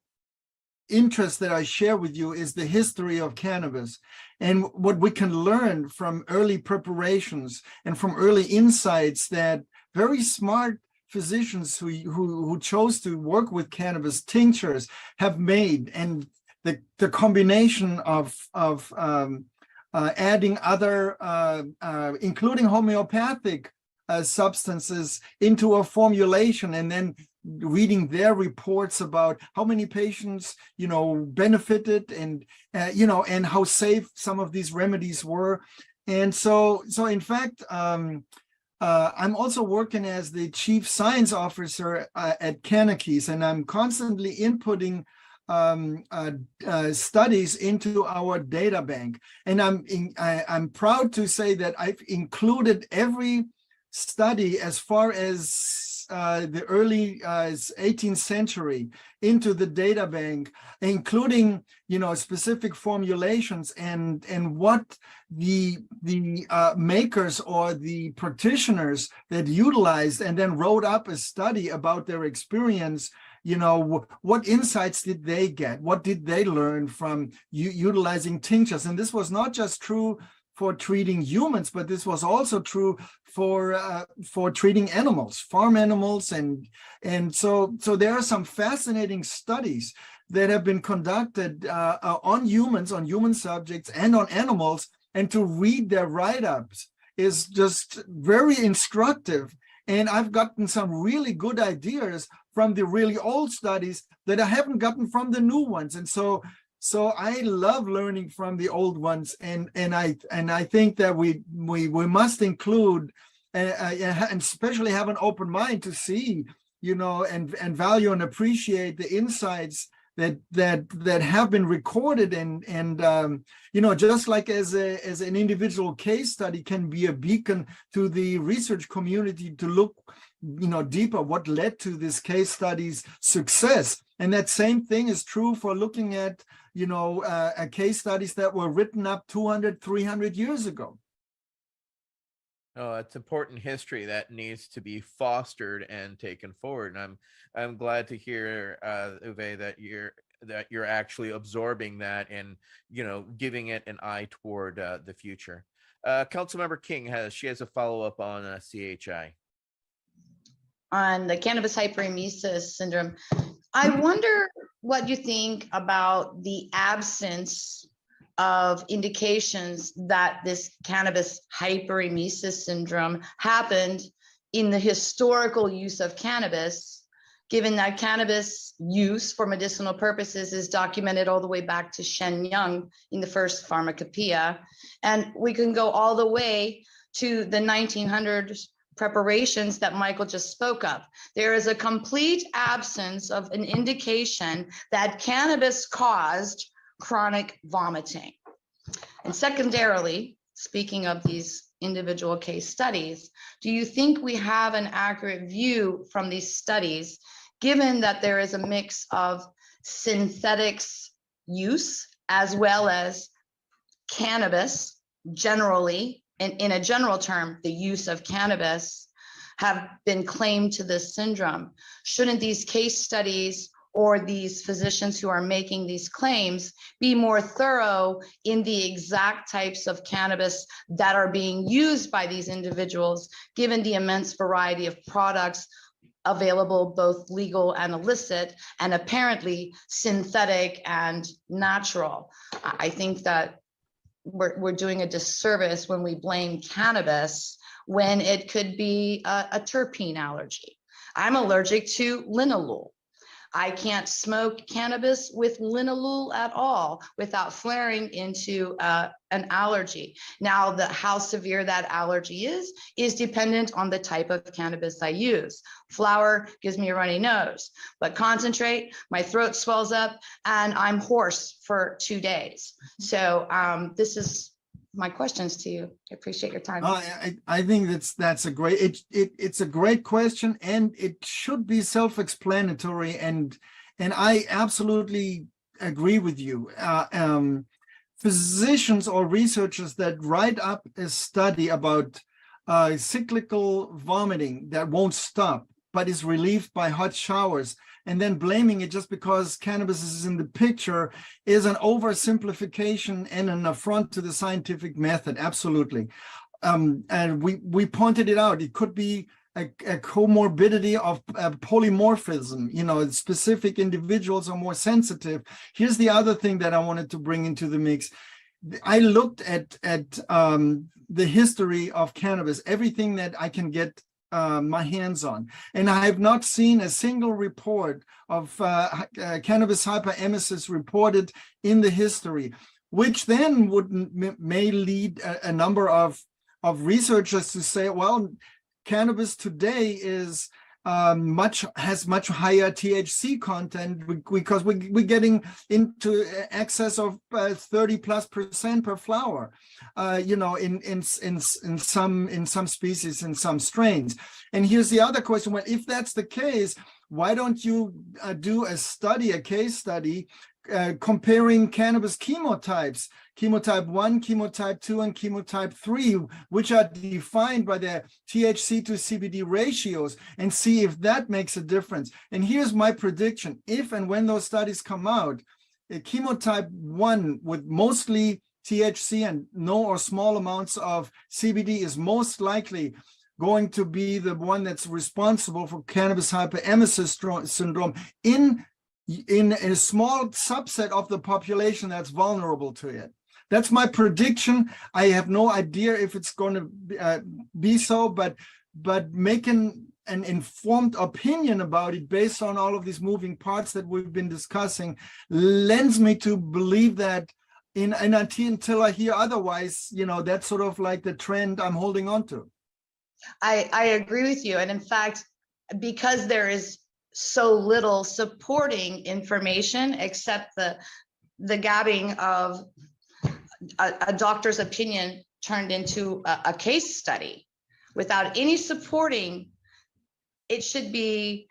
interests that I share with you is the history of cannabis and what we can learn from early preparations and from early insights that very smart physicians who chose to work with cannabis tinctures have made, and the combination of adding other, including homeopathic substances into a formulation, and then reading their reports about how many patients benefited and and how safe some of these remedies were. And so in fact, I'm also working as the chief science officer at Cannakis, and I'm constantly inputting studies into our data bank. And I'm proud to say that I've included every study as far as the early 18th century into the data bank, including, you know, specific formulations and what the makers or the practitioners that utilized and then wrote up a study about their experience. You know, what insights did they get? What did they learn from utilizing tinctures? And this was not just true for treating humans, but this was also true for treating animals, farm animals, and so there are some fascinating studies that have been conducted on humans, on human subjects, and on animals, and to read their write-ups is just very instructive. And I've gotten some really good ideas from the really old studies that I haven't gotten from the new ones. And so I love learning from the old ones, and I think that we must include and especially have an open mind to see, you know, and value and appreciate the insights that have been recorded, and you know, just like as an individual case study can be a beacon to the research community to look, you know, deeper what led to this case study's success. And that same thing is true for looking at, you know, case studies that were written up 200, 300 years ago. Oh, it's important history that needs to be fostered and taken forward. And I'm glad to hear, Uwe, that you're actually absorbing that and, you know, giving it an eye toward the future. Councilmember King has a follow-up on CHI. On the cannabis hyperemesis syndrome, I wonder what you think about the absence of indications that this cannabis hyperemesis syndrome happened in the historical use of cannabis, given that cannabis use for medicinal purposes is documented all the way back to Shen Yung in the first pharmacopoeia. And we can go all the way to the 1900s preparations that Michael just spoke of. There is a complete absence of an indication that cannabis caused chronic vomiting. And secondarily, speaking of these individual case studies, do you think we have an accurate view from these studies, given that there is a mix of synthetics use as well as cannabis generally, and in a general term, the use of cannabis have been claimed to this syndrome? Shouldn't these case studies or these physicians who are making these claims be more thorough in the exact types of cannabis that are being used by these individuals, given the immense variety of products available, both legal and illicit, and apparently synthetic and natural? I think that we're doing a disservice when we blame cannabis when it could be a terpene allergy. I'm allergic to linalool. I can't smoke cannabis with linalool at all without flaring into an allergy. Now, how severe that allergy is dependent on the type of cannabis I use. Flower gives me a runny nose, but concentrate, my throat swells up and I'm hoarse for 2 days. So this is my questions to you. I appreciate your time. I think that's a great, it's a great question, and it should be self-explanatory, and I absolutely agree with you. Physicians or researchers that write up a study about cyclical vomiting that won't stop but is relieved by hot showers, and then blaming it just because cannabis is in the picture, is an oversimplification and an affront to the scientific method. Absolutely. And we pointed it out. It could be a comorbidity of polymorphism. You know, specific individuals are more sensitive. Here's the other thing that I wanted to bring into the mix. I looked at the history of cannabis, everything that I can get my hands on, and I have not seen a single report of cannabis hyperemesis reported in the history, which then may lead a number of researchers to say, well, cannabis today is has much higher THC content because we're getting into excess of 30+% per flower, in some species, in some strains. And here's the other question: well, if that's the case, why don't you do a case study comparing cannabis chemotypes, chemotype 1, chemotype 2, and chemotype 3, which are defined by their THC to CBD ratios, and see if that makes a difference. And here's my prediction: if and when those studies come out, a chemotype 1 with mostly THC and no or small amounts of CBD is most likely going to be the one that's responsible for cannabis hyperemesis syndrome in a small subset of the population that's vulnerable to it. That's my prediction. I have no idea if it's going to be so, but making an informed opinion about it based on all of these moving parts that we've been discussing lends me to believe that until I hear otherwise, that's sort of like the trend I'm holding on to. I agree with you. And in fact, because there is so little supporting information except the gabbing of a doctor's opinion turned into a case study without any supporting, it should be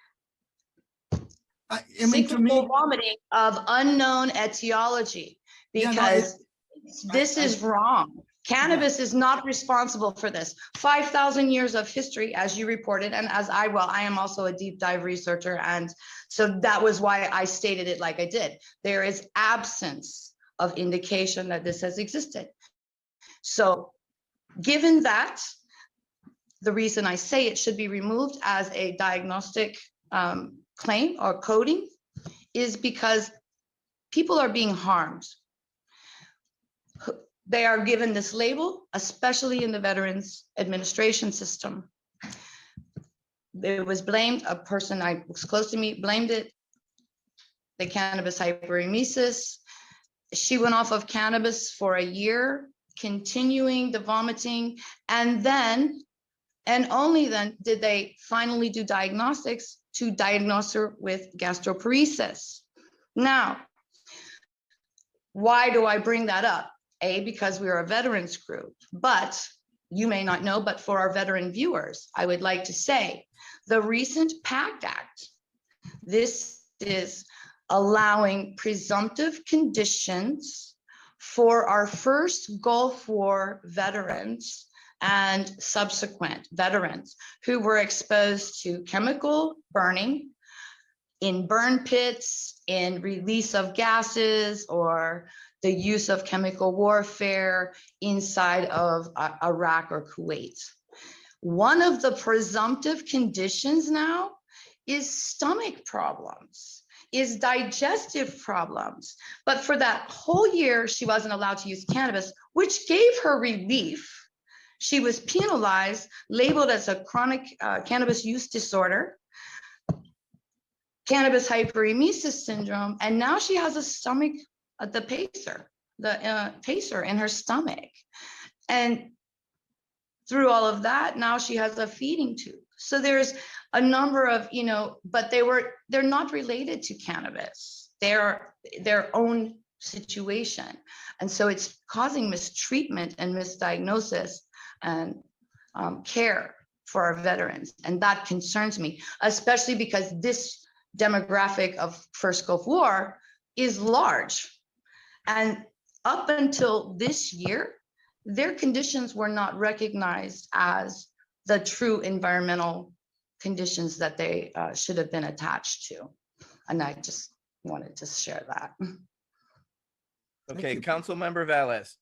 cyclical vomiting of unknown etiology, because this is wrong. Cannabis is not responsible for this. 5,000 years of history, as you reported, and as I am also a deep dive researcher, and so that was why I stated it like I did. There is absence of indication that this has existed. So given that, the reason I say it should be removed as a diagnostic claim or coding is because people are being harmed. They are given this label, especially in the Veterans Administration system. It was blamed, a person that was close to me blamed it, the cannabis hyperemesis. She went off of cannabis for a year, continuing the vomiting, and then, and only then, did they finally do diagnostics to diagnose her with gastroparesis. Now, why do I bring that up? Because we are a veterans group, but you may not know, but for our veteran viewers, I would like to say the recent PACT Act, this is allowing presumptive conditions for our first Gulf War veterans and subsequent veterans who were exposed to chemical burning in burn pits, in release of gases, or the use of chemical warfare inside of Iraq or Kuwait. One of the presumptive conditions now is stomach problems, is digestive problems. But for that whole year, she wasn't allowed to use cannabis, which gave her relief. She was penalized, labeled as a chronic cannabis use disorder, cannabis hyperemesis syndrome, and now she has a stomach, the pacer in her stomach. And through all of that, now she has a feeding tube. So there's a number of, but they're not related to cannabis. They're their own situation. And so it's causing mistreatment and misdiagnosis and care for our veterans. And that concerns me, especially because this demographic of First Gulf War is large. And up until this year, their conditions were not recognized as the true environmental conditions that they should have been attached to. And I just wanted to share that. Okay, Councilmember Valles.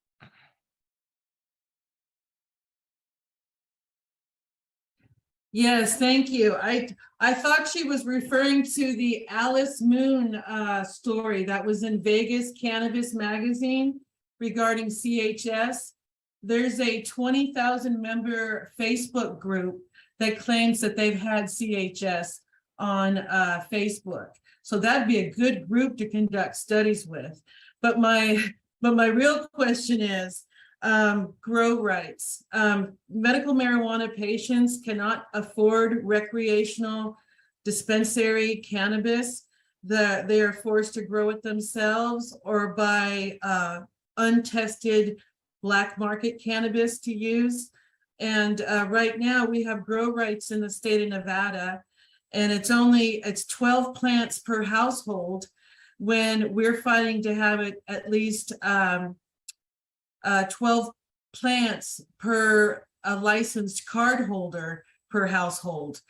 Yes, thank you. I thought she was referring to the Alice Moon story that was in Vegas Cannabis Magazine regarding CHS. There's a 20,000 member Facebook group that claims that they've had CHS on Facebook. So that'd be a good group to conduct studies with. But my real question is, grow rights. Medical marijuana patients cannot afford recreational dispensary cannabis. They are forced to grow it themselves or buy untested black market cannabis to use. And right now we have grow rights in the state of Nevada, and it's 12 plants per household, when we're fighting to have it at least 12 plants per licensed card holder per household.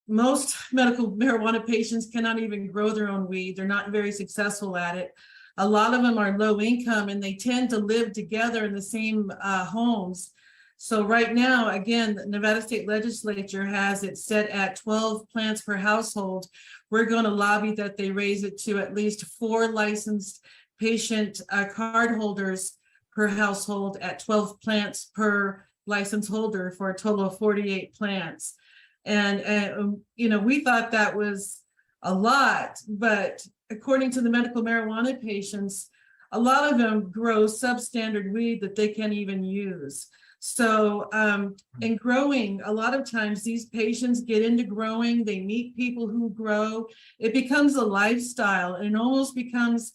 Most medical marijuana patients cannot even grow their own weed. They're not very successful at it. A lot of them are low income, and they tend to live together in the same homes. So right now, again, the Nevada State Legislature has it set at 12 plants per household. We're going to lobby that they raise it to at least 4 licensed patient card holders per household at 12 plants per license holder, for a total of 48 plants. And we thought that was a lot, but according to the medical marijuana patients, a lot of them grow substandard weed that they can't even use. So in growing, a lot of times these patients get into growing, they meet people who grow, it becomes a lifestyle, and it almost becomes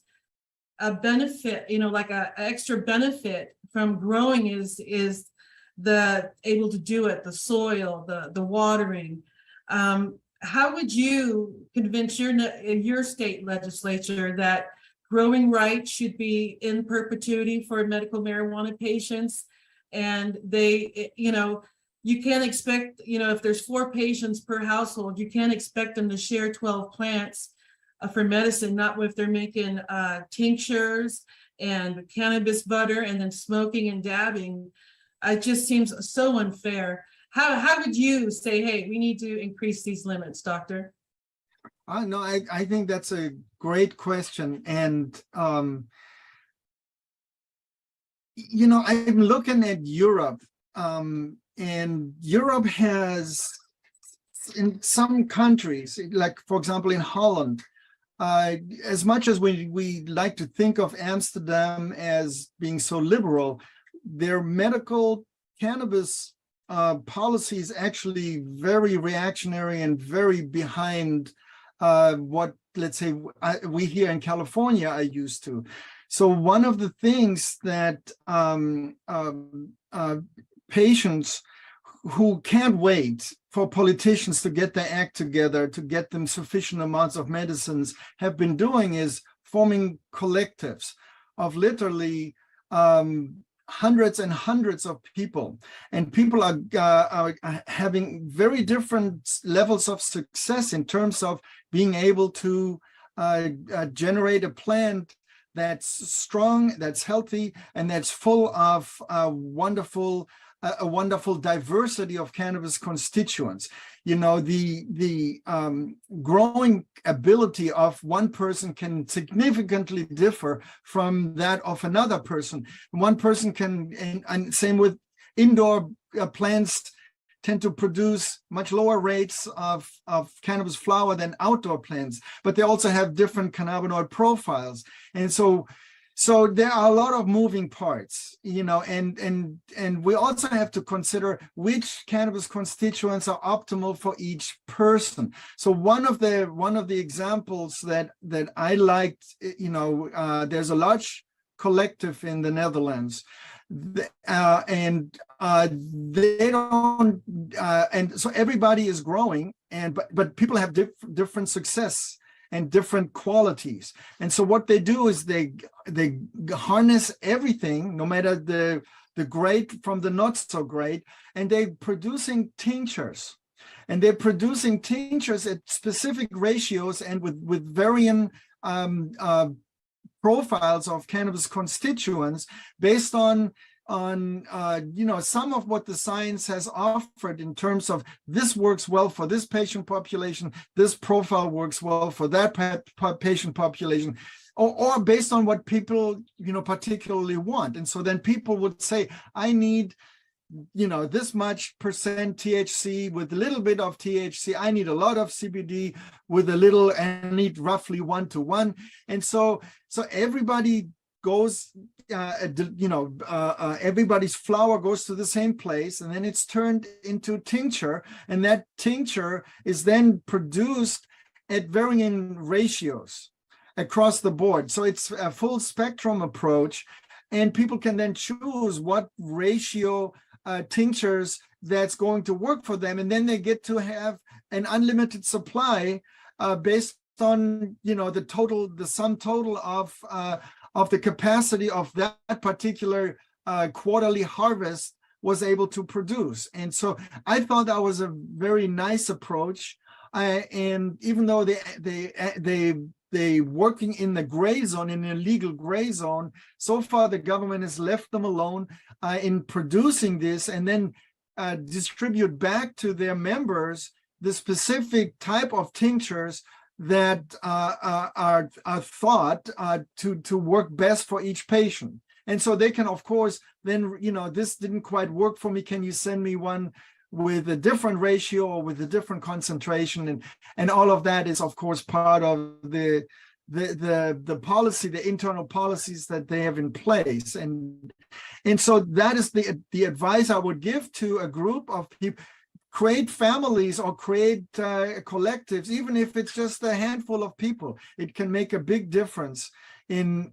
a benefit, like a extra benefit from growing is the able to do it, the soil, the watering. How would you convince your state legislature that growing rights should be in perpetuity for medical marijuana patients? And they, you can't expect, if there's 4 patients per household, you can't expect them to share 12 plants for medicine, not if they're making tinctures and cannabis butter and then smoking and dabbing. It just seems so unfair. How would you say, hey, we need to increase these limits, doctor? No, I think that's a great question. And, I'm looking at Europe, and Europe has, in some countries, like, for example, in Holland, as much as we like to think of Amsterdam as being so liberal, their medical cannabis policy is actually very reactionary and very behind what, let's say, we here in California are used to. So one of the things that patients who can't wait for politicians to get their act together, to get them sufficient amounts of medicines, have been doing is forming collectives of literally hundreds and hundreds of people. And people are having very different levels of success in terms of being able to generate a plant that's strong, that's healthy, and that's full of a wonderful diversity of cannabis constituents. The growing ability of one person can significantly differ from that of another person. One person can, and same with indoor plants, tend to produce much lower rates of cannabis flower than outdoor plants, but they also have different cannabinoid profiles. And so there are a lot of moving parts, and we also have to consider which cannabis constituents are optimal for each person. So one of the examples that I liked, there's a large collective in the Netherlands, and they don't, and so everybody is growing, but people have different success and different qualities. And so what they do is they harness everything, no matter the great from the not so great, and they're producing tinctures. And they're producing tinctures at specific ratios and with varying profiles of cannabis constituents based on some of what the science has offered in terms of this works well for this patient population, this profile works well for that patient population, or based on what people particularly want. And so then people would say, I need this much percent THC with a little bit of THC. I need a lot of CBD with a little, and I need roughly 1 to 1. And so everybody goes, everybody's flower goes to the same place, and then it's turned into tincture, and that tincture is then produced at varying ratios across the board. So it's a full spectrum approach, and people can then choose what ratio tinctures that's going to work for them, and then they get to have an unlimited supply based on the sum total of the capacity of that particular quarterly harvest was able to produce. And so I thought that was a very nice approach. And even though they working in the gray zone, in the illegal gray zone, so far the government has left them alone in producing this, and then distribute back to their members the specific type of tinctures that are thought to work best for each patient. And so they can, of course, then, this didn't quite work for me. Can you send me one with a different ratio or with a different concentration? And all of that is, of course, part of the policy, the internal policies that they have in place. And so that is the advice I would give to a group of people. Create families or create collectives, even if it's just a handful of people. It can make a big difference in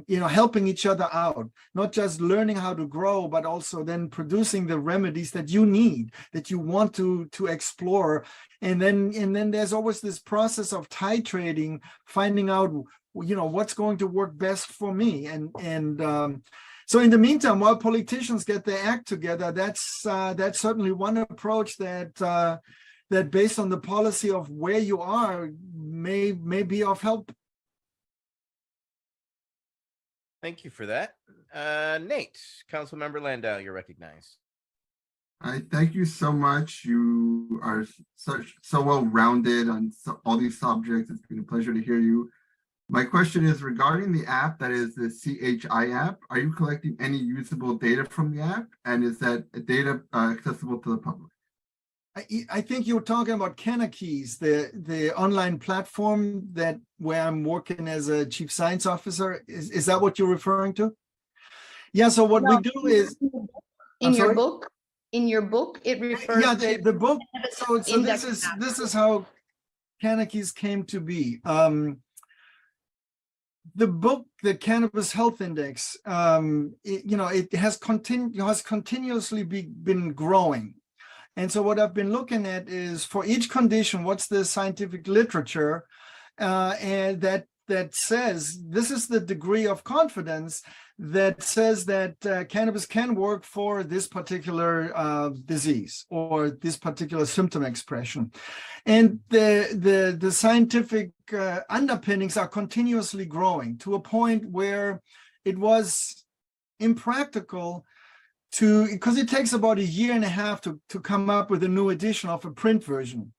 helping each other out, not just learning how to grow, but also then producing the remedies that you need, that you want to explore. And then there's always this process of titrating, finding out what's going to work best for me. So in the meantime, while politicians get their act together, that's certainly one approach that based on the policy of where you are may be of help. Thank you for that. Nate, Councilmember Landau, you're recognized. Hi, thank you so much. You are so well-rounded on all these subjects. It's been a pleasure to hear you. My question is regarding the app, that is the CHI app. Are you collecting any usable data from the app? And is that data accessible to the public? I think you're talking about Cannabis, the online platform where I'm working as a chief science officer. Is that what you're referring to? Yeah, so what we do is... In your book, it refers to... the book. So this is how Cannabis came to be. The book, the Cannabis Health Index, it has continuously been growing. And so what I've been looking at is, for each condition, what's the scientific literature and that says this is the degree of confidence that says that cannabis can work for this particular disease or this particular symptom expression. And the scientific underpinnings are continuously growing to a point where it was impractical because it takes about a year and a half to come up with a new edition of a print version.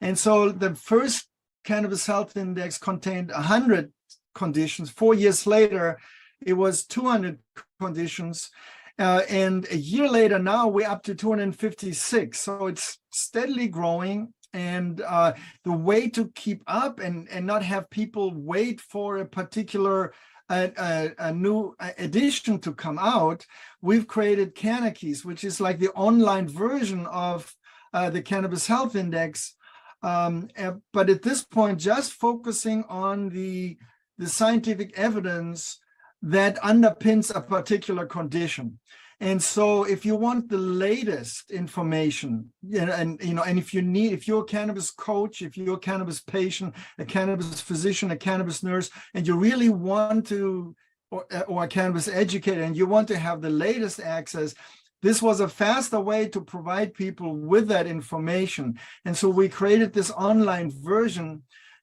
And so the first Cannabis Health Index contained 100 conditions. 4 years later, it was 200 conditions. And a year later, now we're up to 256. So it's steadily growing. And the way to keep up and not have people wait for a particular a new edition to come out, we've created Cannabis, which is like the online version of the Cannabis Health Index. But at this point, just focusing on the scientific evidence that underpins a particular condition. And so if you want the latest information, and if you're a cannabis coach, if you're a cannabis patient, a cannabis physician, a cannabis nurse, and you really want to, or a cannabis educator, and you want to have the latest access, this was a faster way to provide people with that information. And so we created this online version,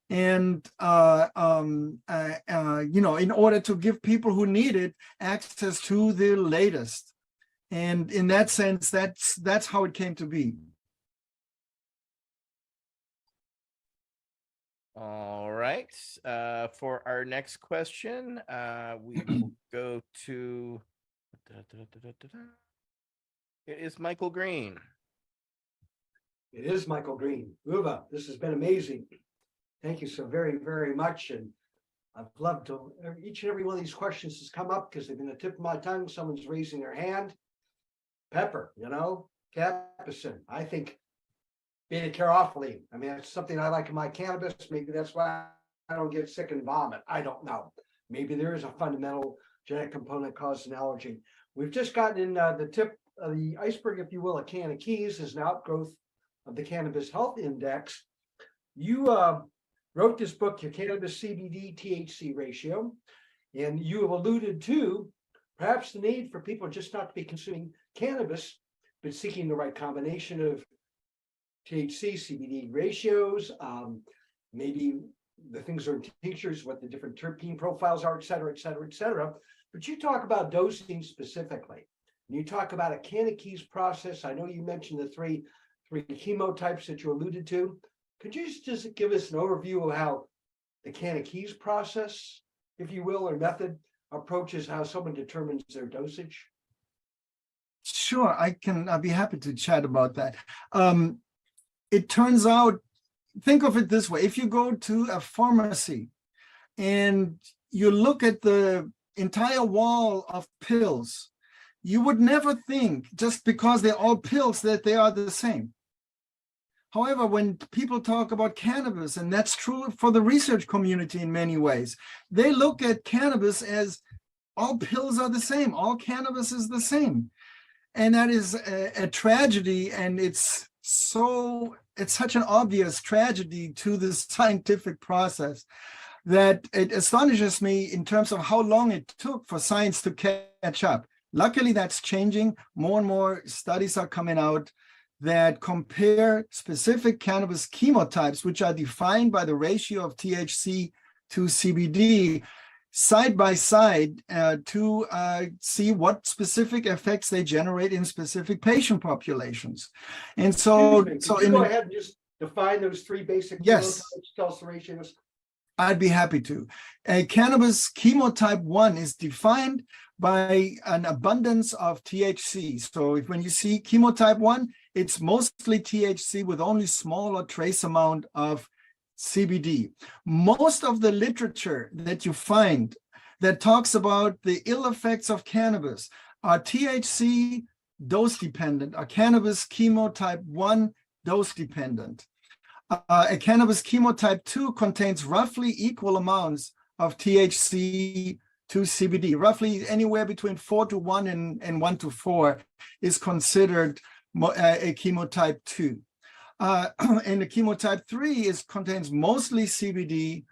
and in order to give people who need it access to the latest. And in that sense, that's how it came to be. All right. For our next question, we will go to... It is Michael Green. It is Michael Green. Uwe, this has been amazing. Thank you so very, very much. And I've loved to, each and every one of these questions has come up because they've been the tip of my tongue. Someone's raising their hand. Pepper, capsaicin. I think beta-caryophyllene. I mean, it's something I like in my cannabis. Maybe that's why I don't get sick and vomit. I don't know. Maybe there is a fundamental genetic component causing allergy. We've just gotten in the tip of the iceberg, if you will. A can of keys is an outgrowth of the Cannabis Health Index. You wrote this book, Your Cannabis CBD THC Ratio, and you have alluded to perhaps the need for people just not to be consuming cannabis, but seeking the right combination of THC, CBD ratios, maybe the things are in tinctures, what the different terpene profiles are, et cetera, et cetera, et cetera. But you talk about dosing specifically. And you talk about a can of keys process. I know you mentioned the three chemotypes that you alluded to. Could you just give us an overview of how the can of keys process, if you will, or method approaches how someone determines their dosage? Sure, I'll be happy to chat about that. It turns out, think of it this way. If you go to a pharmacy and you look at the entire wall of pills, you would never think, just because they're all pills, that they are the same. However, when people talk about cannabis, and that's true for the research community in many ways, they look at cannabis as all pills are the same, all cannabis is the same. And that is a tragedy, and it's such an obvious tragedy to the scientific process that it astonishes me in terms of how long it took for science to catch up. Luckily, that's changing. More and more studies are coming out that compare specific cannabis chemotypes, which are defined by the ratio of THC to CBD, side by side to see what specific effects they generate in specific patient populations. And so, go ahead and just define those three basic chemotypes, tell us the ratios. I'd be happy to. A cannabis chemotype 1 is defined by an abundance of THC. So when you see chemotype 1, it's mostly THC with only small or trace amount of CBD. Most of the literature that you find that talks about the ill effects of cannabis are THC dose dependent, are cannabis chemotype 1 dose dependent. A cannabis chemotype 2 contains roughly equal amounts of THC to CBD. Roughly anywhere between 4:1 and 1:4 is considered a chemotype 2. And the chemotype 3 contains mostly CBD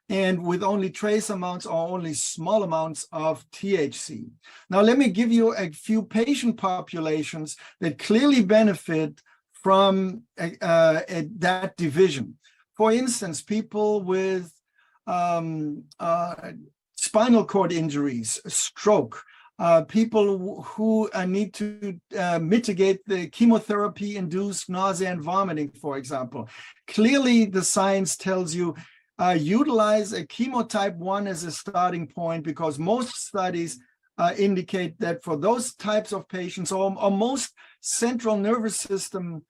and with only trace amounts or only small amounts of THC. Now, let me give you a few patient populations that clearly benefit from that division. For instance, people with spinal cord injuries, stroke, people who need to mitigate the chemotherapy-induced nausea and vomiting, for example. Clearly, the science tells you utilize a chemotype 1 as a starting point, because most studies indicate that for those types of patients or most central nervous system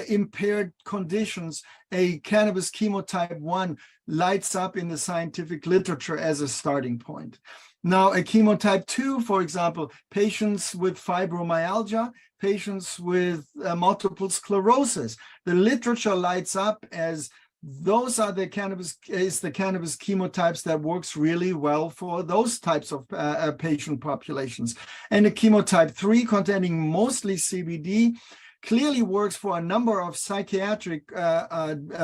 impaired conditions, a cannabis chemotype 1 lights up in the scientific literature as a starting point. Now, a chemotype 2, for example, patients with fibromyalgia, patients with multiple sclerosis, the literature lights up as those are the cannabis chemotypes that works really well for those types of patient populations. And a chemotype 3 containing mostly CBD clearly works for a number of psychiatric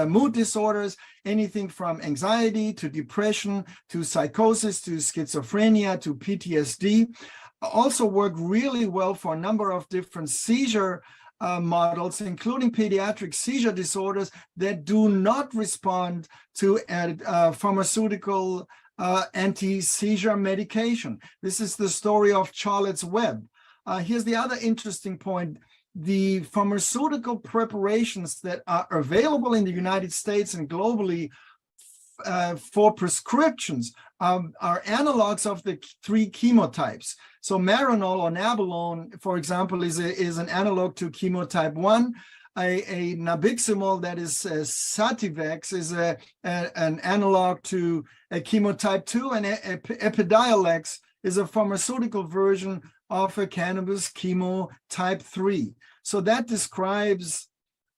mood disorders, anything from anxiety to depression to psychosis to schizophrenia to PTSD. Also work really well for a number of different seizure models, including pediatric seizure disorders that do not respond to pharmaceutical anti-seizure medication. This is the story of Charlotte's Web. Here's the other interesting point. The pharmaceutical preparations that are available in the United States and globally for prescriptions are analogs of the three chemotypes. So Marinol or Nabilone, for example, is an analog to chemotype 1. a nabiximol that is Sativex is an analog to a chemotype 2, and Epidiolex is a pharmaceutical version of a cannabis chemotype 3. So that describes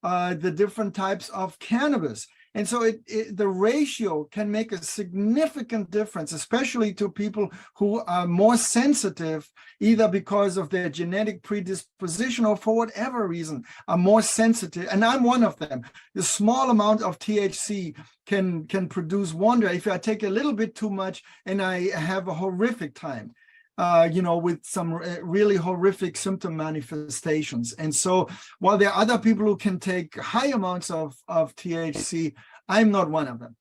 the different types of cannabis. And so the ratio can make a significant difference, especially to people who are more sensitive, either because of their genetic predisposition or for whatever reason, are more sensitive. And I'm one of them. The small amount of THC can produce wonder. If I take a little bit too much and I have a horrific time, with some really horrific symptom manifestations. And so while there are other people who can take high amounts of THC, I'm not one of them.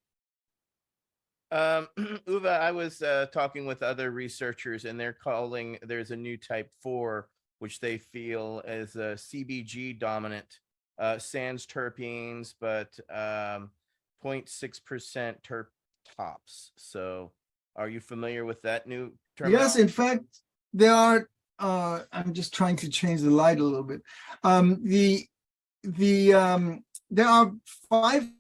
Uwe, I was talking with other researchers, and they're calling, there's a new type 4, which they feel is a CBG dominant, sans terpenes, but 0.6% terp tops. So are you familiar with that new term? Yes, in fact, there are, I'm just trying to change the light a little bit. There are 5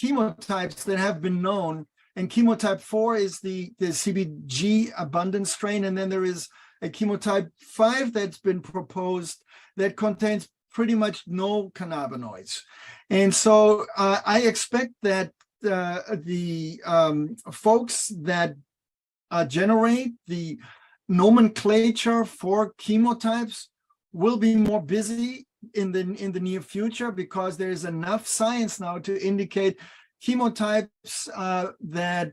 chemotypes that have been known, and chemotype 4 is the CBG abundant strain, and then there is a chemotype 5 that's been proposed that contains pretty much no cannabinoids. And so I expect that the folks that generate the nomenclature for chemotypes will be more busy in the near future, because there is enough science now to indicate chemotypes that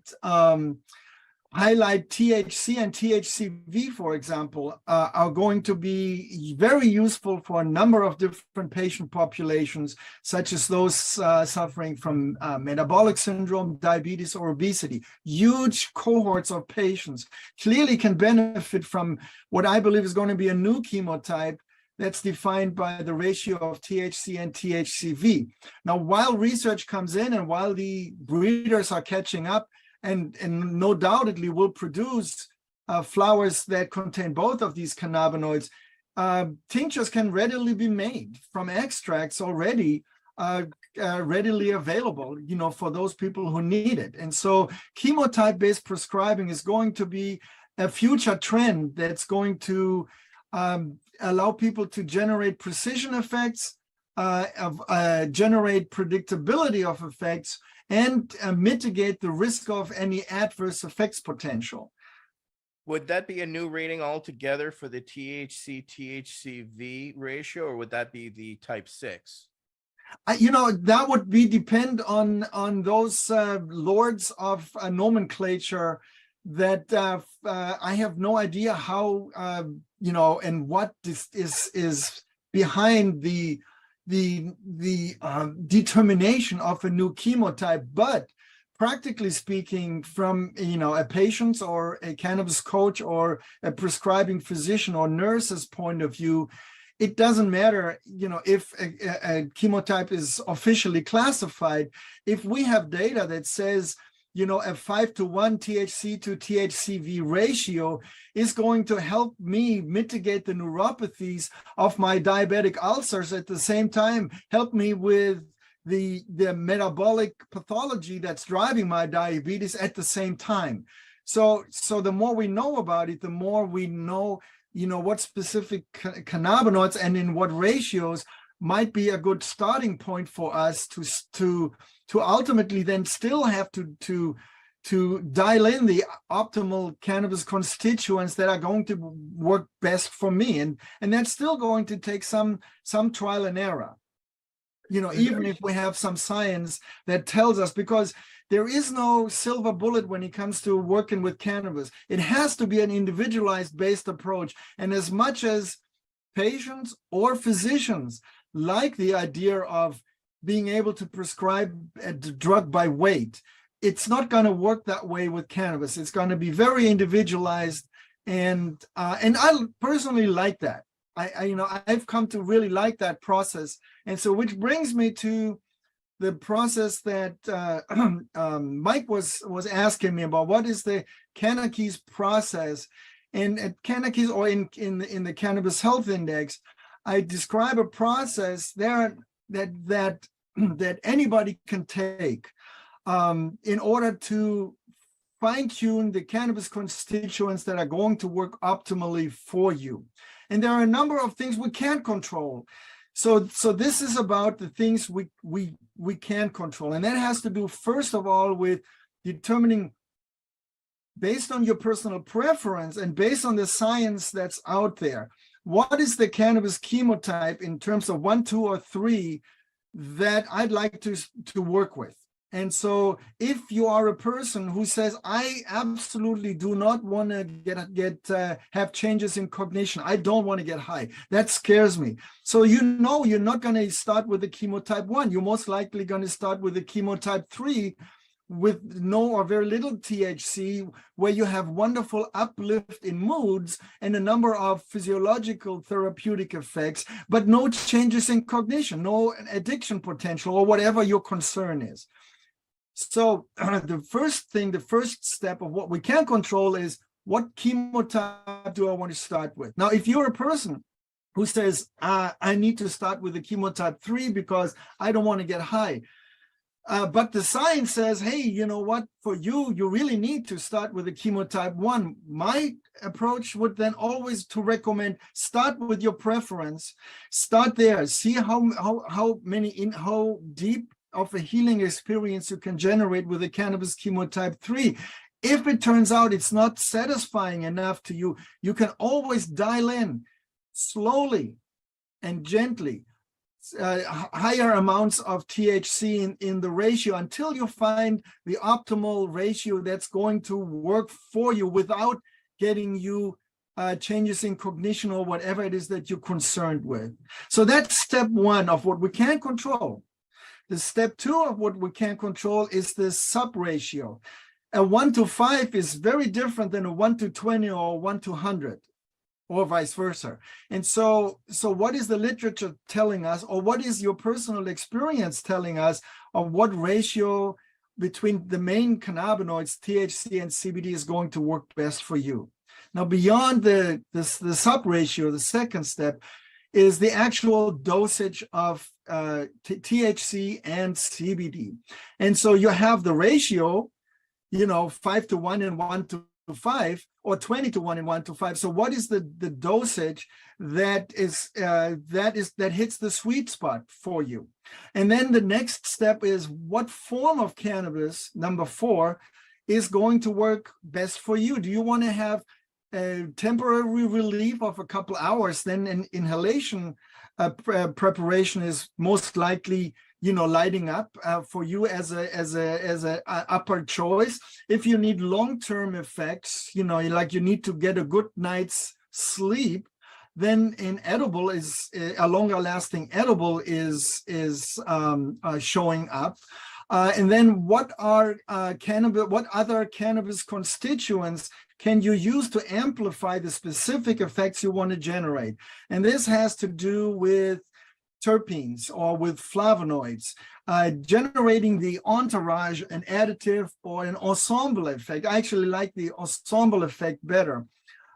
highlight THC and THCV, for example, are going to be very useful for a number of different patient populations, such as those suffering from metabolic syndrome, diabetes, or obesity. Huge cohorts of patients clearly can benefit from what I believe is going to be a new chemotype that's defined by the ratio of THC and THCV. Now, while research comes in and while the breeders are catching up, and no doubtedly will produce flowers that contain both of these cannabinoids, tinctures can readily be made from extracts already readily available, for those people who need it. And so chemotype-based prescribing is going to be a future trend that's going to allow people to generate precision effects, generate predictability of effects, and mitigate the risk of any adverse effects potential. Would that be a new rating altogether for the THC-THCV ratio, or would that be the type 6? That would depend on those lords of nomenclature that I have no idea how, and what this is behind the determination of a new chemotype. But practically speaking, from a patient's or a cannabis coach or a prescribing physician or nurse's point of view, it doesn't matter if a chemotype is officially classified. If we have data that says a 5-to-1 THC to THCV ratio is going to help me mitigate the neuropathies of my diabetic ulcers, at the same time help me with the metabolic pathology that's driving my diabetes at the same time. So the more we know about it, the more we know, what specific cannabinoids and in what ratios might be a good starting point for us to ultimately then still have to dial in the optimal cannabis constituents that are going to work best for me. And that's still going to take some trial and error, even if we have some science that tells us, because there is no silver bullet when it comes to working with cannabis. It has to be an individualized based approach. And as much as patients or physicians like the idea of being able to prescribe a drug by weight, it's not going to work that way with cannabis. It's going to be very individualized, and I personally like that. I've come to really like that process, and so which brings me to the process that Mike was asking me about. What is the Cannabis process? And at Cannabis, or in the Cannabis Health Index, I describe a process. There are that anybody can take in order to fine-tune the cannabis constituents that are going to work optimally for you. And there are a number of things we can't control. So this is about the things we can control. And that has to do, first of all, with determining, based on your personal preference and based on the science that's out there, what is the cannabis chemotype in terms of 1, 2, or 3 that I'd like to work with. And so if you are a person who says, I absolutely do not want to have changes in cognition, I don't want to get high, that scares me. So you're not going to start with the chemotype 1. You're most likely going to start with the chemotype 3 with no or very little THC, where you have wonderful uplift in moods and a number of physiological therapeutic effects, but no changes in cognition, no addiction potential, or whatever your concern is. So the first step of what we can control is, what chemotype do I want to start with? Now, if you're a person who says, I need to start with the chemotype 3 because I don't want to get high, but the science says, hey, you know what, for you really need to start with the chemotype 1. My approach would then always to recommend, start with your preference, start there, see how deep of a healing experience you can generate with the cannabis chemotype 3. If it turns out it's not satisfying enough to you, you can always dial in slowly and gently higher amounts of THC in the ratio until you find the optimal ratio that's going to work for you without getting you changes in cognition or whatever it is that you're concerned with. So that's step 1 of what we can control. The step 2 of what we can control is the sub-ratio. A 1 to 5 is very different than a 1 to 20 or 1 to 100. Or vice versa. And so what is the literature telling us, or what is your personal experience telling us of what ratio between the main cannabinoids, THC and CBD, is going to work best for you? Now, beyond the sub-ratio, the second step is the actual dosage of THC and CBD. And so you have the ratio, 5 to 1 and 1 to 5, or 20 to 1 and 1 to 5. So what is the dosage that hits the sweet spot for you? And then the next step is, what form of cannabis, number 4, is going to work best for you? Do you want to have a temporary relief of a couple hours? Then an inhalation preparation is most likely lighting up for you as a upper choice. If you need long-term effects, like you need to get a good night's sleep, then an edible is a longer-lasting edible is showing up. And then what other cannabis constituents can you use to amplify the specific effects you want to generate? And this has to do with terpenes or with flavonoids, generating the entourage, an additive or an ensemble effect. I actually like the ensemble effect better.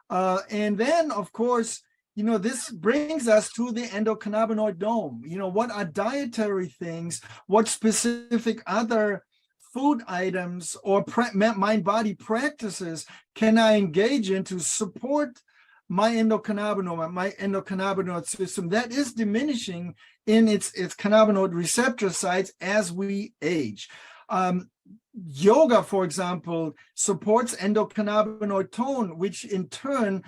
And then, of course, this brings us to the endocannabinoid dome. What are dietary things? What specific other food items or mind-body practices can I engage in to support my endocannabinoid system that is diminishing in its cannabinoid receptor sites as we age? Yoga, for example, supports endocannabinoid tone, which in turn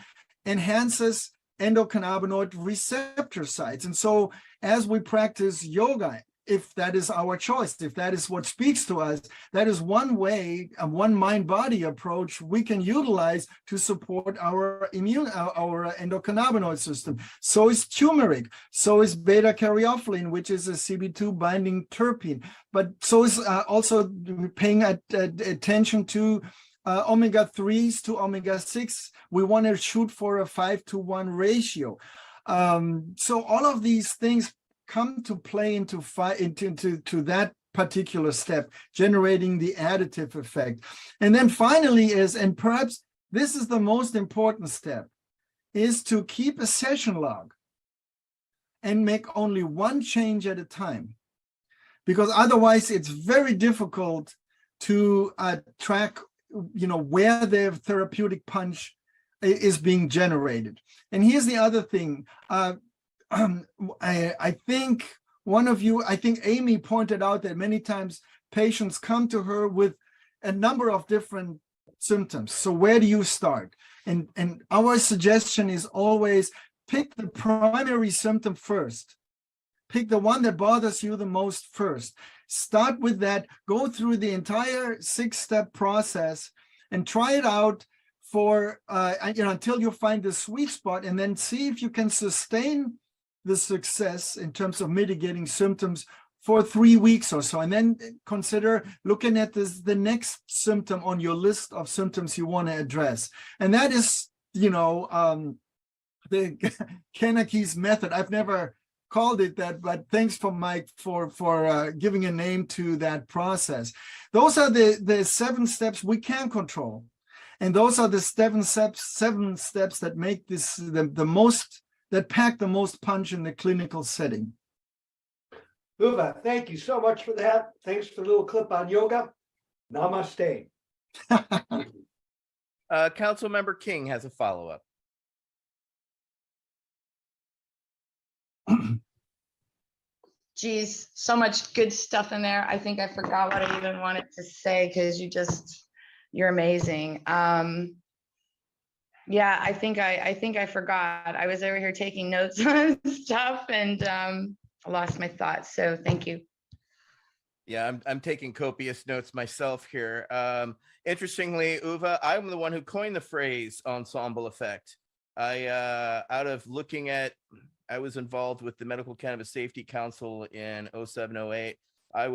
enhances endocannabinoid receptor sites. And so as we practice yoga, if that is our choice, if that is what speaks to us, that is one way, one mind-body approach we can utilize to support our endocannabinoid system. So is turmeric, so is beta-caryophyllene, which is a CB2 binding terpene, but so is also paying attention to omega-3s to omega-6. We want to shoot for a 5 to 1 ratio. So all of these things come to play into that particular step, generating the additive effect. And then finally and perhaps this is the most important step, is to keep a session log. and make only one change at a time. Because otherwise it's very difficult to track, where the therapeutic punch is being generated. And here's the other thing. I think Amy pointed out that many times patients come to her with a number of different symptoms. So where do you start? And our suggestion is always pick the primary symptom first. Pick the one that bothers you the most first. Start with that, go through the entire 6-step process and try it out for until you find the sweet spot, and then see if you can sustain the success in terms of mitigating symptoms for 3 weeks or so, and then consider looking at the next symptom on your list of symptoms you want to address. And that is, the Kanakis method. I've never called it that, but thanks for Mike for giving a name to that process. Those are the 7 steps we can control, and those are the 7 steps that make this the most, that pack the most punch in the clinical setting. Uwe, thank you so much for that. Thanks for the little clip on yoga. Namaste. Councilmember King has a follow-up. Geez, so much good stuff in there. I think I forgot what I even wanted to say because you're amazing. Yeah, I think I forgot. I was over here taking notes on stuff and I lost my thoughts. So thank you. Yeah, I'm taking copious notes myself here. Interestingly, Uwe, I'm the one who coined the phrase ensemble effect. I was involved with the Medical Cannabis Safety Council in 07-08. I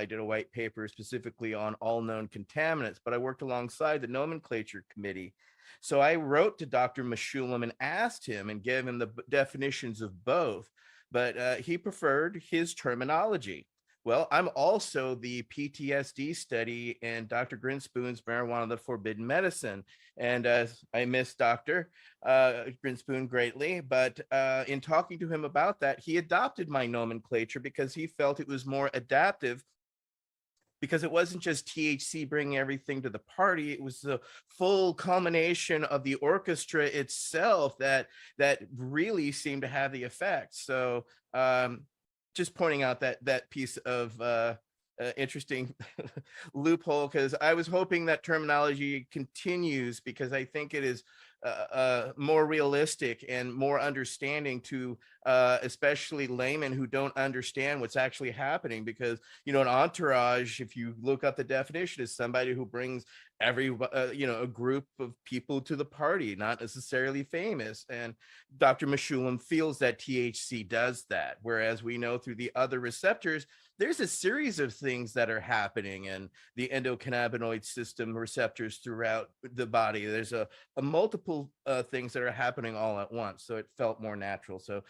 did a white paper specifically on all known contaminants, but I worked alongside the nomenclature committee. So I wrote to Dr. Meshulam and asked him and gave him the definitions of both, but he preferred his terminology. Well, I'm also the PTSD study in Dr. Grinspoon's Marijuana, the Forbidden Medicine. And I miss Dr. Grinspoon greatly, but in talking to him about that, he adopted my nomenclature because he felt it was more adaptive, because it wasn't just THC bringing everything to the party. It was the full culmination of the orchestra itself that really seemed to have the effect. So just pointing out that piece of interesting loophole, because I was hoping that terminology continues, because I think it is more realistic and more understanding to especially laymen who don't understand what's actually happening. Because an entourage, if you look up the definition, is somebody who brings a group of people to the party, not necessarily famous. And Dr. Meshulam feels that THC does that, whereas we know through the other receptors there's a series of things that are happening in the endocannabinoid system receptors throughout the body. There's a multiple things that are happening all at once. So it felt more natural. So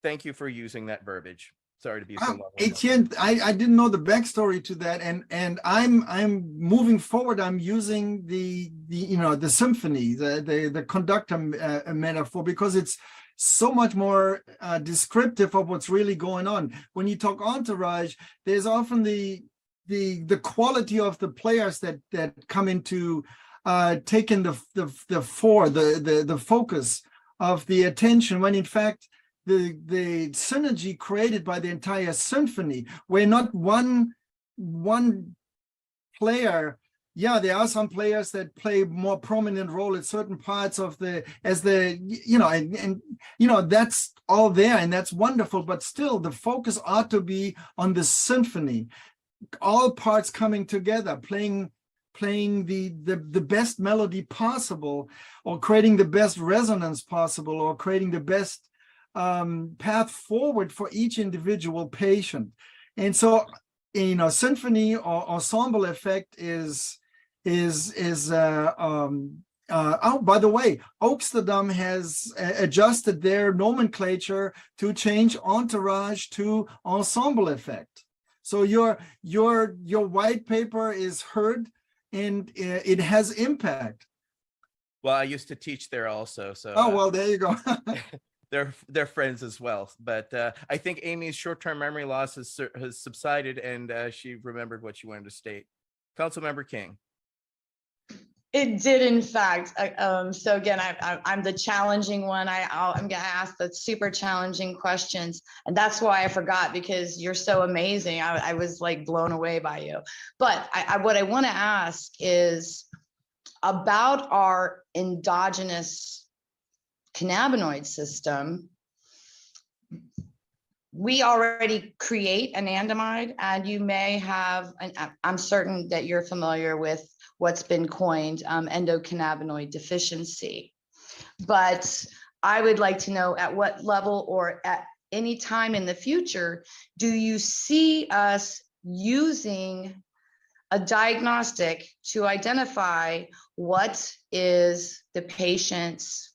thank you for using that verbiage. Sorry to be so long. Etienne, I didn't know the backstory to that, and I'm moving forward. I'm using the symphony, the conductor metaphor, because it's so much more descriptive of what's really going on. When you talk entourage, there's often the quality of the players that come into taking the focus of the attention, when in fact the synergy created by the entire symphony, where not one player. Yeah, there are some players that play more prominent role at certain parts of that's all there, and that's wonderful, but still the focus ought to be on the symphony, all parts coming together, playing the best melody possible, or creating the best resonance possible, or creating the best path forward for each individual patient. And so, symphony or ensemble effect is by the way, Amsterdam has adjusted their nomenclature to change entourage to ensemble effect. So your white paper is heard and it has impact. Well, I used to teach there also. So well, there you go. they're friends as well. But I think Amy's short-term memory loss has subsided, and she remembered what she wanted to state. Councilmember King. It did, in fact. So again, I'm the challenging one. I'm going to ask the super challenging questions, and that's why I forgot, because you're so amazing. I was like blown away by you. But what I want to ask is about our endogenous cannabinoid system. We already create anandamide, and you may have, and I'm certain that you're familiar with what's been coined endocannabinoid deficiency. But I would like to know, at what level or at any time in the future, do you see us using a diagnostic to identify what is the patient's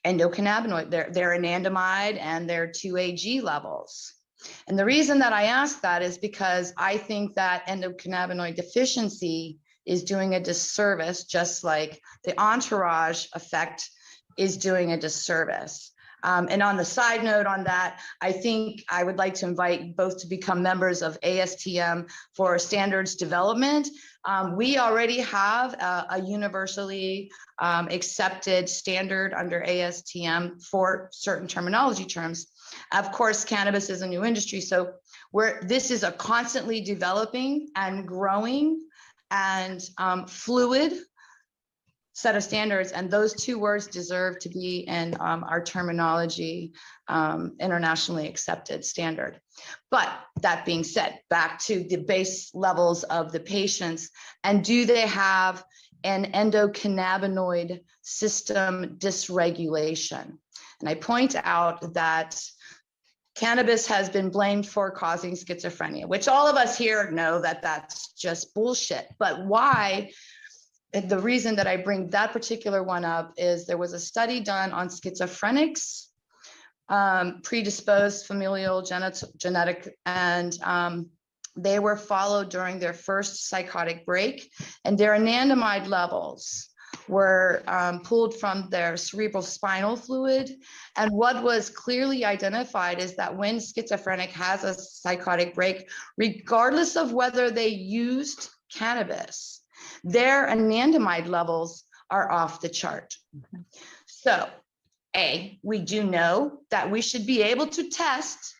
endocannabinoid, their anandamide and their 2-AG levels? And the reason that I ask that is because I think that endocannabinoid deficiency is doing a disservice, just like the entourage effect is doing a disservice. And on the side note on that, I think I would like to invite both to become members of ASTM for standards development. We already have a universally accepted standard under ASTM for certain terminology terms. Of course, cannabis is a new industry, so this is a constantly developing and growing and fluid set of standards, and those two words deserve to be in our terminology internationally accepted standard. But that being said, back to the base levels of the patients, and do they have an endocannabinoid system dysregulation? And I point out that cannabis has been blamed for causing schizophrenia, which all of us here know that that's just bullshit. But why? The reason that I bring that particular one up is there was a study done on schizophrenics, predisposed familial genetic, and they were followed during their first psychotic break, and their anandamide levels were pulled from their cerebral spinal fluid. And what was clearly identified is that when schizophrenic has a psychotic break, regardless of whether they used cannabis, their anandamide levels are off the chart. So, we do know that we should be able to test,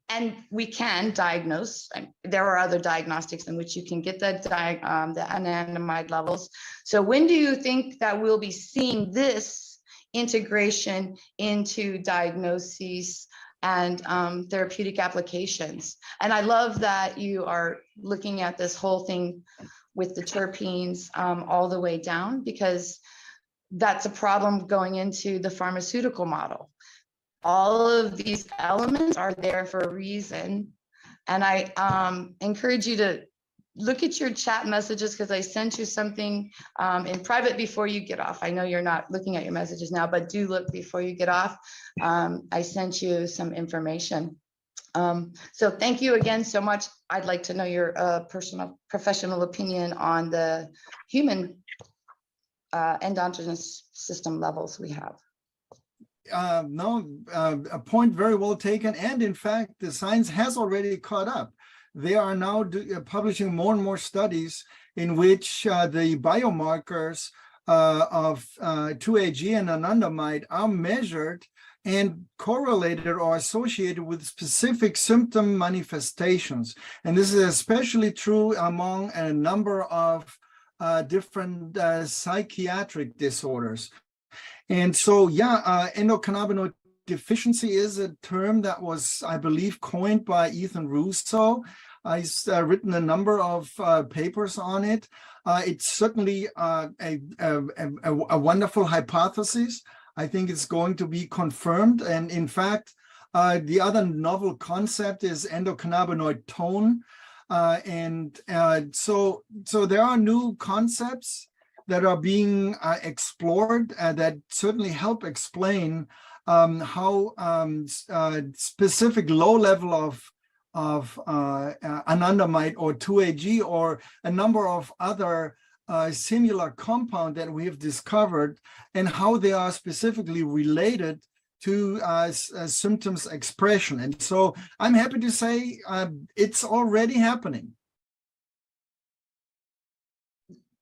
and we can diagnose. There are other diagnostics in which you can get the anandamide levels. So when do you think that we'll be seeing this integration into diagnoses and therapeutic applications? And I love that you are looking at this whole thing with the terpenes all the way down, because that's a problem going into the pharmaceutical model. All of these elements are there for a reason. And I encourage you to look at your chat messages, because I sent you something in private before you get off. I know you're not looking at your messages now, but do look before you get off. I sent you some information. So thank you again so much. I'd like to know your professional opinion on the human endogenous system levels we have. A point very well taken. And in fact, the science has already caught up. They are now publishing more and more studies in which the biomarkers of 2-AG and anandamide are measured and correlated or associated with specific symptom manifestations. And this is especially true among a number of different psychiatric disorders. And so, endocannabinoid deficiency is a term that was, I believe, coined by Ethan Russo. He's written a number of papers on it. It's certainly a wonderful hypothesis. I think it's going to be confirmed. And in fact, the other novel concept is endocannabinoid tone. So there are new concepts that are being explored that certainly help explain how specific low level of anandamide or 2-AG or a number of other similar compound that we have discovered, and how they are specifically related to symptoms expression. And so I'm happy to say it's already happening.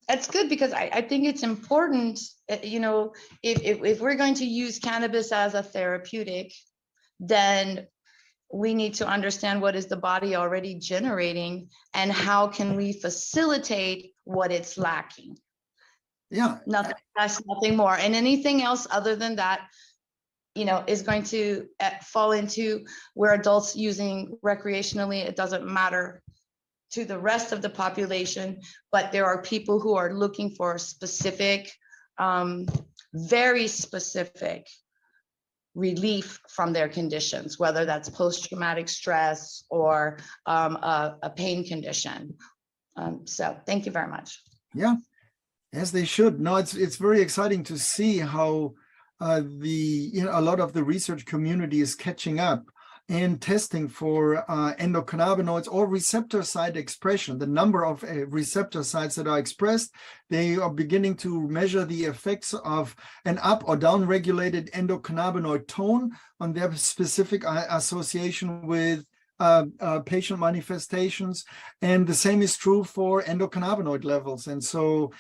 That's good, because I think it's important, you know, if we're going to use cannabis as a therapeutic, then we need to understand what is the body already generating and how can we facilitate what it's lacking. Yeah. Nothing less, nothing more. And anything else other than that, you know, is going to fall into where adults using recreationally, it doesn't matter to the rest of the population, but there are people who are looking for specific, very specific relief from their conditions, whether that's post-traumatic stress or a pain condition. So thank you very much. Yeah, as they should. No, it's very exciting to see how a lot of the research community is catching up and testing for endocannabinoids or receptor site expression, the number of receptor sites that are expressed. They are beginning to measure the effects of an up or down regulated endocannabinoid tone on their specific association with patient manifestations. And the same is true for endocannabinoid levels. And so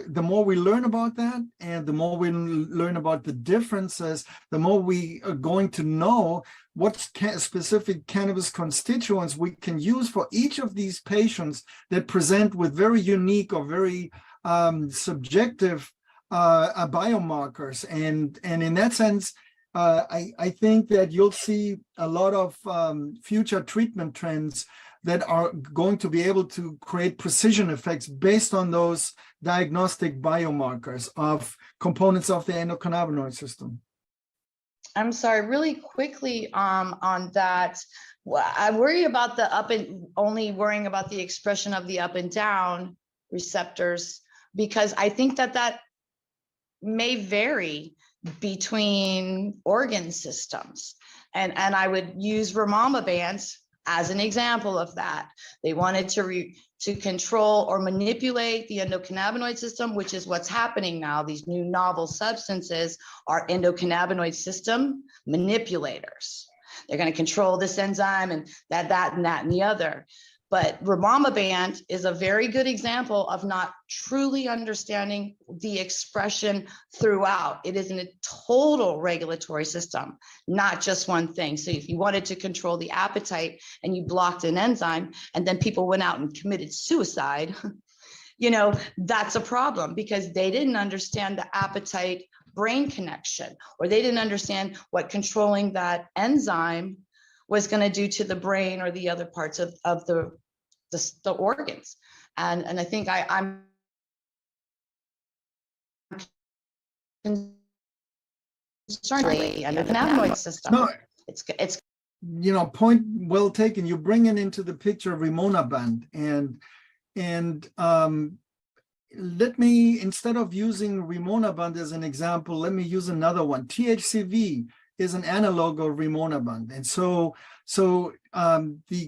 the more we learn about that and the more we learn about the differences, the more we are going to know what specific cannabis constituents we can use for each of these patients that present with very unique or very subjective biomarkers. And in that sense, I think that you'll see a lot of future treatment trends that are going to be able to create precision effects based on those diagnostic biomarkers of components of the endocannabinoid system. I'm sorry, really quickly on that. I worry about the only worrying about the expression of the up and down receptors, because I think that may vary between organ systems. And I would use rimonabant as an example of that. They wanted to control or manipulate the endocannabinoid system, which is what's happening now. These new novel substances are endocannabinoid system manipulators. They're going to control this enzyme and that and the other. But rimonabant is a very good example of not truly understanding the expression throughout. It is in a total regulatory system, not just one thing. So if you wanted to control the appetite and you blocked an enzyme and then people went out and committed suicide, you know, that's a problem, because they didn't understand the appetite brain connection, or they didn't understand what controlling that enzyme was going to do to the brain or the other parts of the organs. And I think I'm concerned with the endocannabinoid system. No, it's you know, point well taken. You bring it into the picture rimonabant, and let me, instead of using rimonabant as an example, let me use another one. THCV is an analog of rimonabant. And so the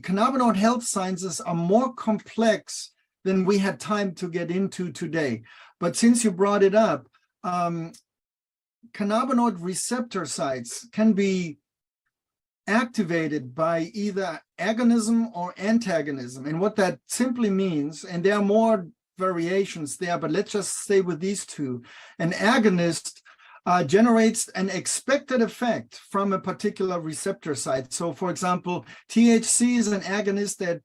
cannabinoid health sciences are more complex than we had time to get into today. But since you brought it up, cannabinoid receptor sites can be activated by either agonism or antagonism. And what that simply means, and there are more variations there, but let's just stay with these two. An agonist generates an expected effect from a particular receptor site. So, for example, THC is an agonist at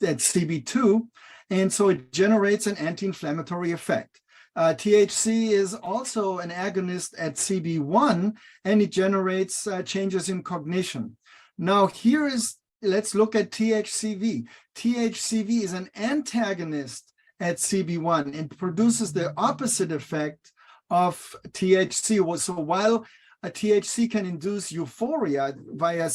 CB2, and so it generates an anti-inflammatory effect. THC is also an agonist at CB1, and it generates changes in cognition. Now, let's look at THCV. THCV is an antagonist at CB1 and produces the opposite effect of THC. So while a THC can induce euphoria via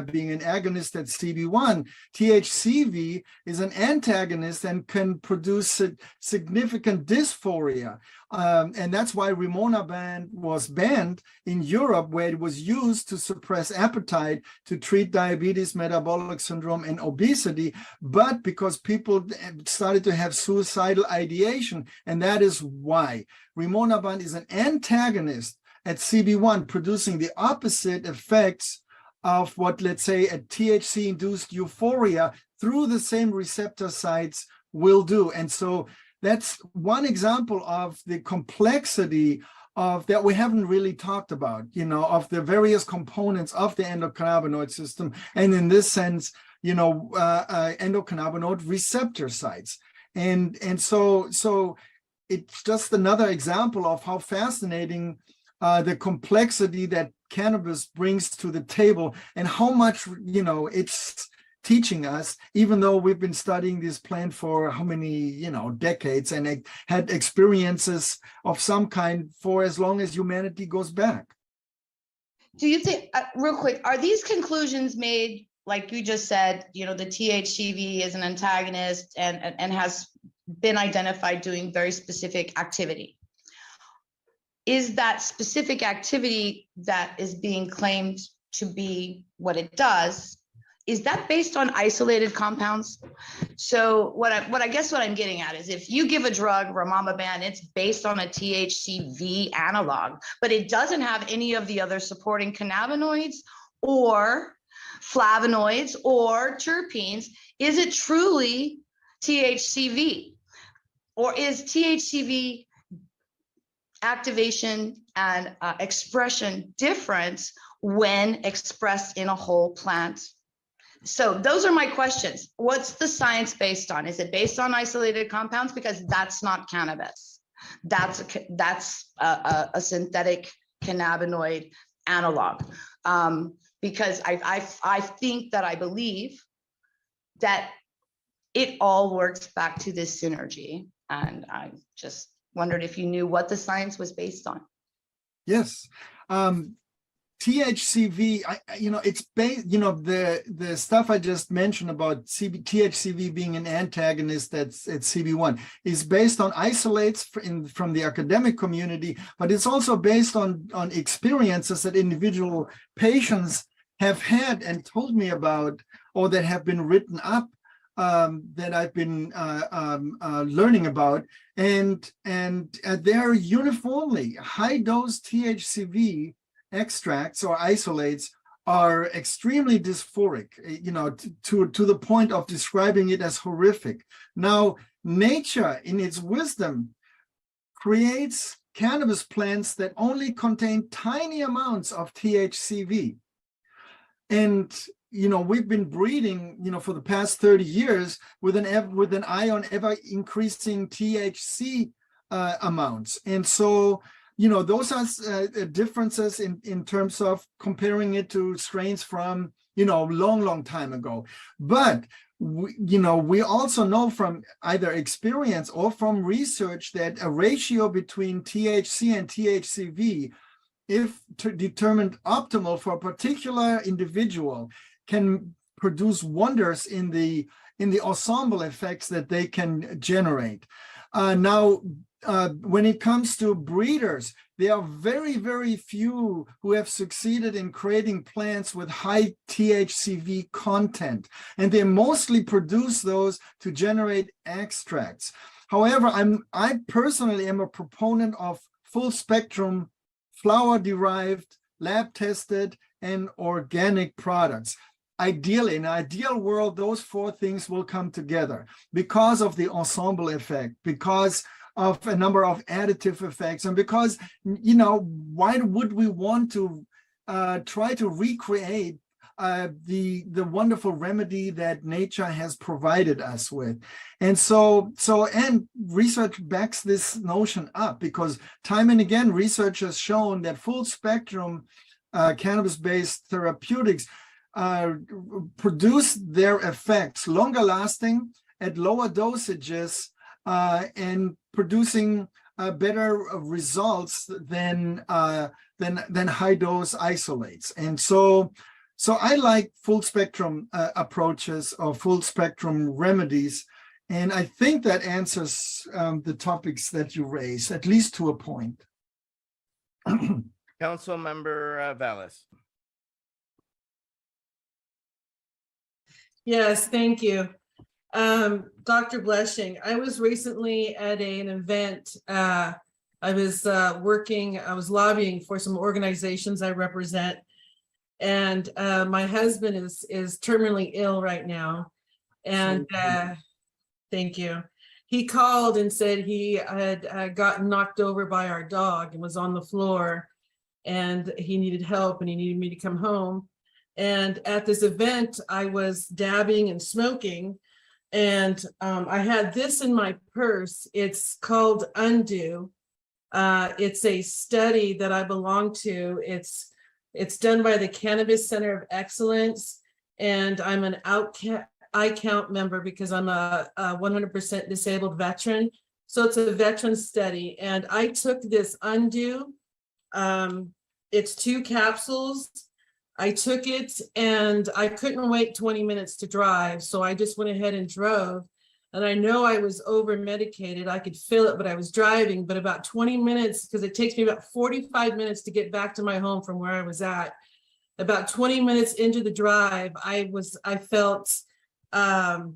being an agonist at CB1, THCV is an antagonist and can produce significant dysphoria. And that's why rimonabant was banned in Europe, where it was used to suppress appetite to treat diabetes, metabolic syndrome, and obesity, but because people started to have suicidal ideation. And that is why rimonabant is an antagonist at CB1, producing the opposite effects of what, let's say, a THC-induced euphoria through the same receptor sites will do. And so that's one example of the complexity of that we haven't really talked about, of the various components of the endocannabinoid system. And in this sense, endocannabinoid receptor sites. And so it's just another example of how fascinating the complexity that cannabis brings to the table, and how much, it's teaching us, even though we've been studying this plant for how many, decades, and had experiences of some kind for as long as humanity goes back. Do you think, real quick, are these conclusions made, like you just said, the THCV is an antagonist and has been identified doing very specific activity? Is that specific activity that is being claimed to be what it does, is that based on isolated compounds? So what I guess what I'm getting at is, if you give a drug, rimonabant, it's based on a THCV analog, but it doesn't have any of the other supporting cannabinoids or flavonoids or terpenes. Is it truly THCV? Or is THCV activation and expression different when expressed in a whole plant? So those are my questions. What's the science based on? Is it based on isolated compounds? Because that's not cannabis. That's a synthetic cannabinoid analog. Because I believe that it all works back to this synergy. And I just wondered if you knew what the science was based on. Yes. THCV, it's based, the stuff I just mentioned about THCV being an antagonist that's at CB1 is based on isolates from the academic community, but it's also based on experiences that individual patients have had and told me about, or that have been written up, that I've been learning about, and they're uniformly high-dose THCV extracts or isolates are extremely dysphoric, to the point of describing it as horrific. Now, nature, in its wisdom, creates cannabis plants that only contain tiny amounts of THCV. And we've been breeding, for the past 30 years with an eye on ever increasing THC amounts. And so, those are differences in terms of comparing it to strains from, long time ago. But, we also know from either experience or from research that a ratio between THC and THCV, if determined optimal for a particular individual, can produce wonders in the ensemble effects that they can generate. Now, when it comes to breeders, there are very, very few who have succeeded in creating plants with high THCV content, and they mostly produce those to generate extracts. However, I personally am a proponent of full spectrum, flower-derived, lab-tested, and organic products. Ideally, in an ideal world, those four things will come together because of the ensemble effect, because of a number of additive effects, and because, why would we want to try to recreate the wonderful remedy that nature has provided us with? And and research backs this notion up, because time and again, research has shown that full spectrum cannabis-based therapeutics produce their effects longer lasting at lower dosages, and producing better results than high dose isolates. And so I like full spectrum approaches or full spectrum remedies, and I think that answers the topics that you raised, at least to a point. Council Member Vallis. Yes, thank you. Dr. Blesching, I was recently at an event I was lobbying for some organizations I represent. And my husband is terminally ill right now. And thank you. He called and said he had gotten knocked over by our dog and was on the floor, and he needed help and he needed me to come home. And at this event, I was dabbing and smoking, and I had this in my purse. It's called Undo. It's a study that I belong to. It's done by the Cannabis Center of Excellence, and I'm an ICOUNT member because I'm a 100% disabled veteran. So it's a veteran study, and I took this Undo. It's 2 capsules. I took it and I couldn't wait 20 minutes to drive. So I just went ahead and drove, and I know I was over medicated. I could feel it, but I was driving, but about 20 minutes, because it takes me about 45 minutes to get back to my home from where I was at. About 20 minutes into the drive, I felt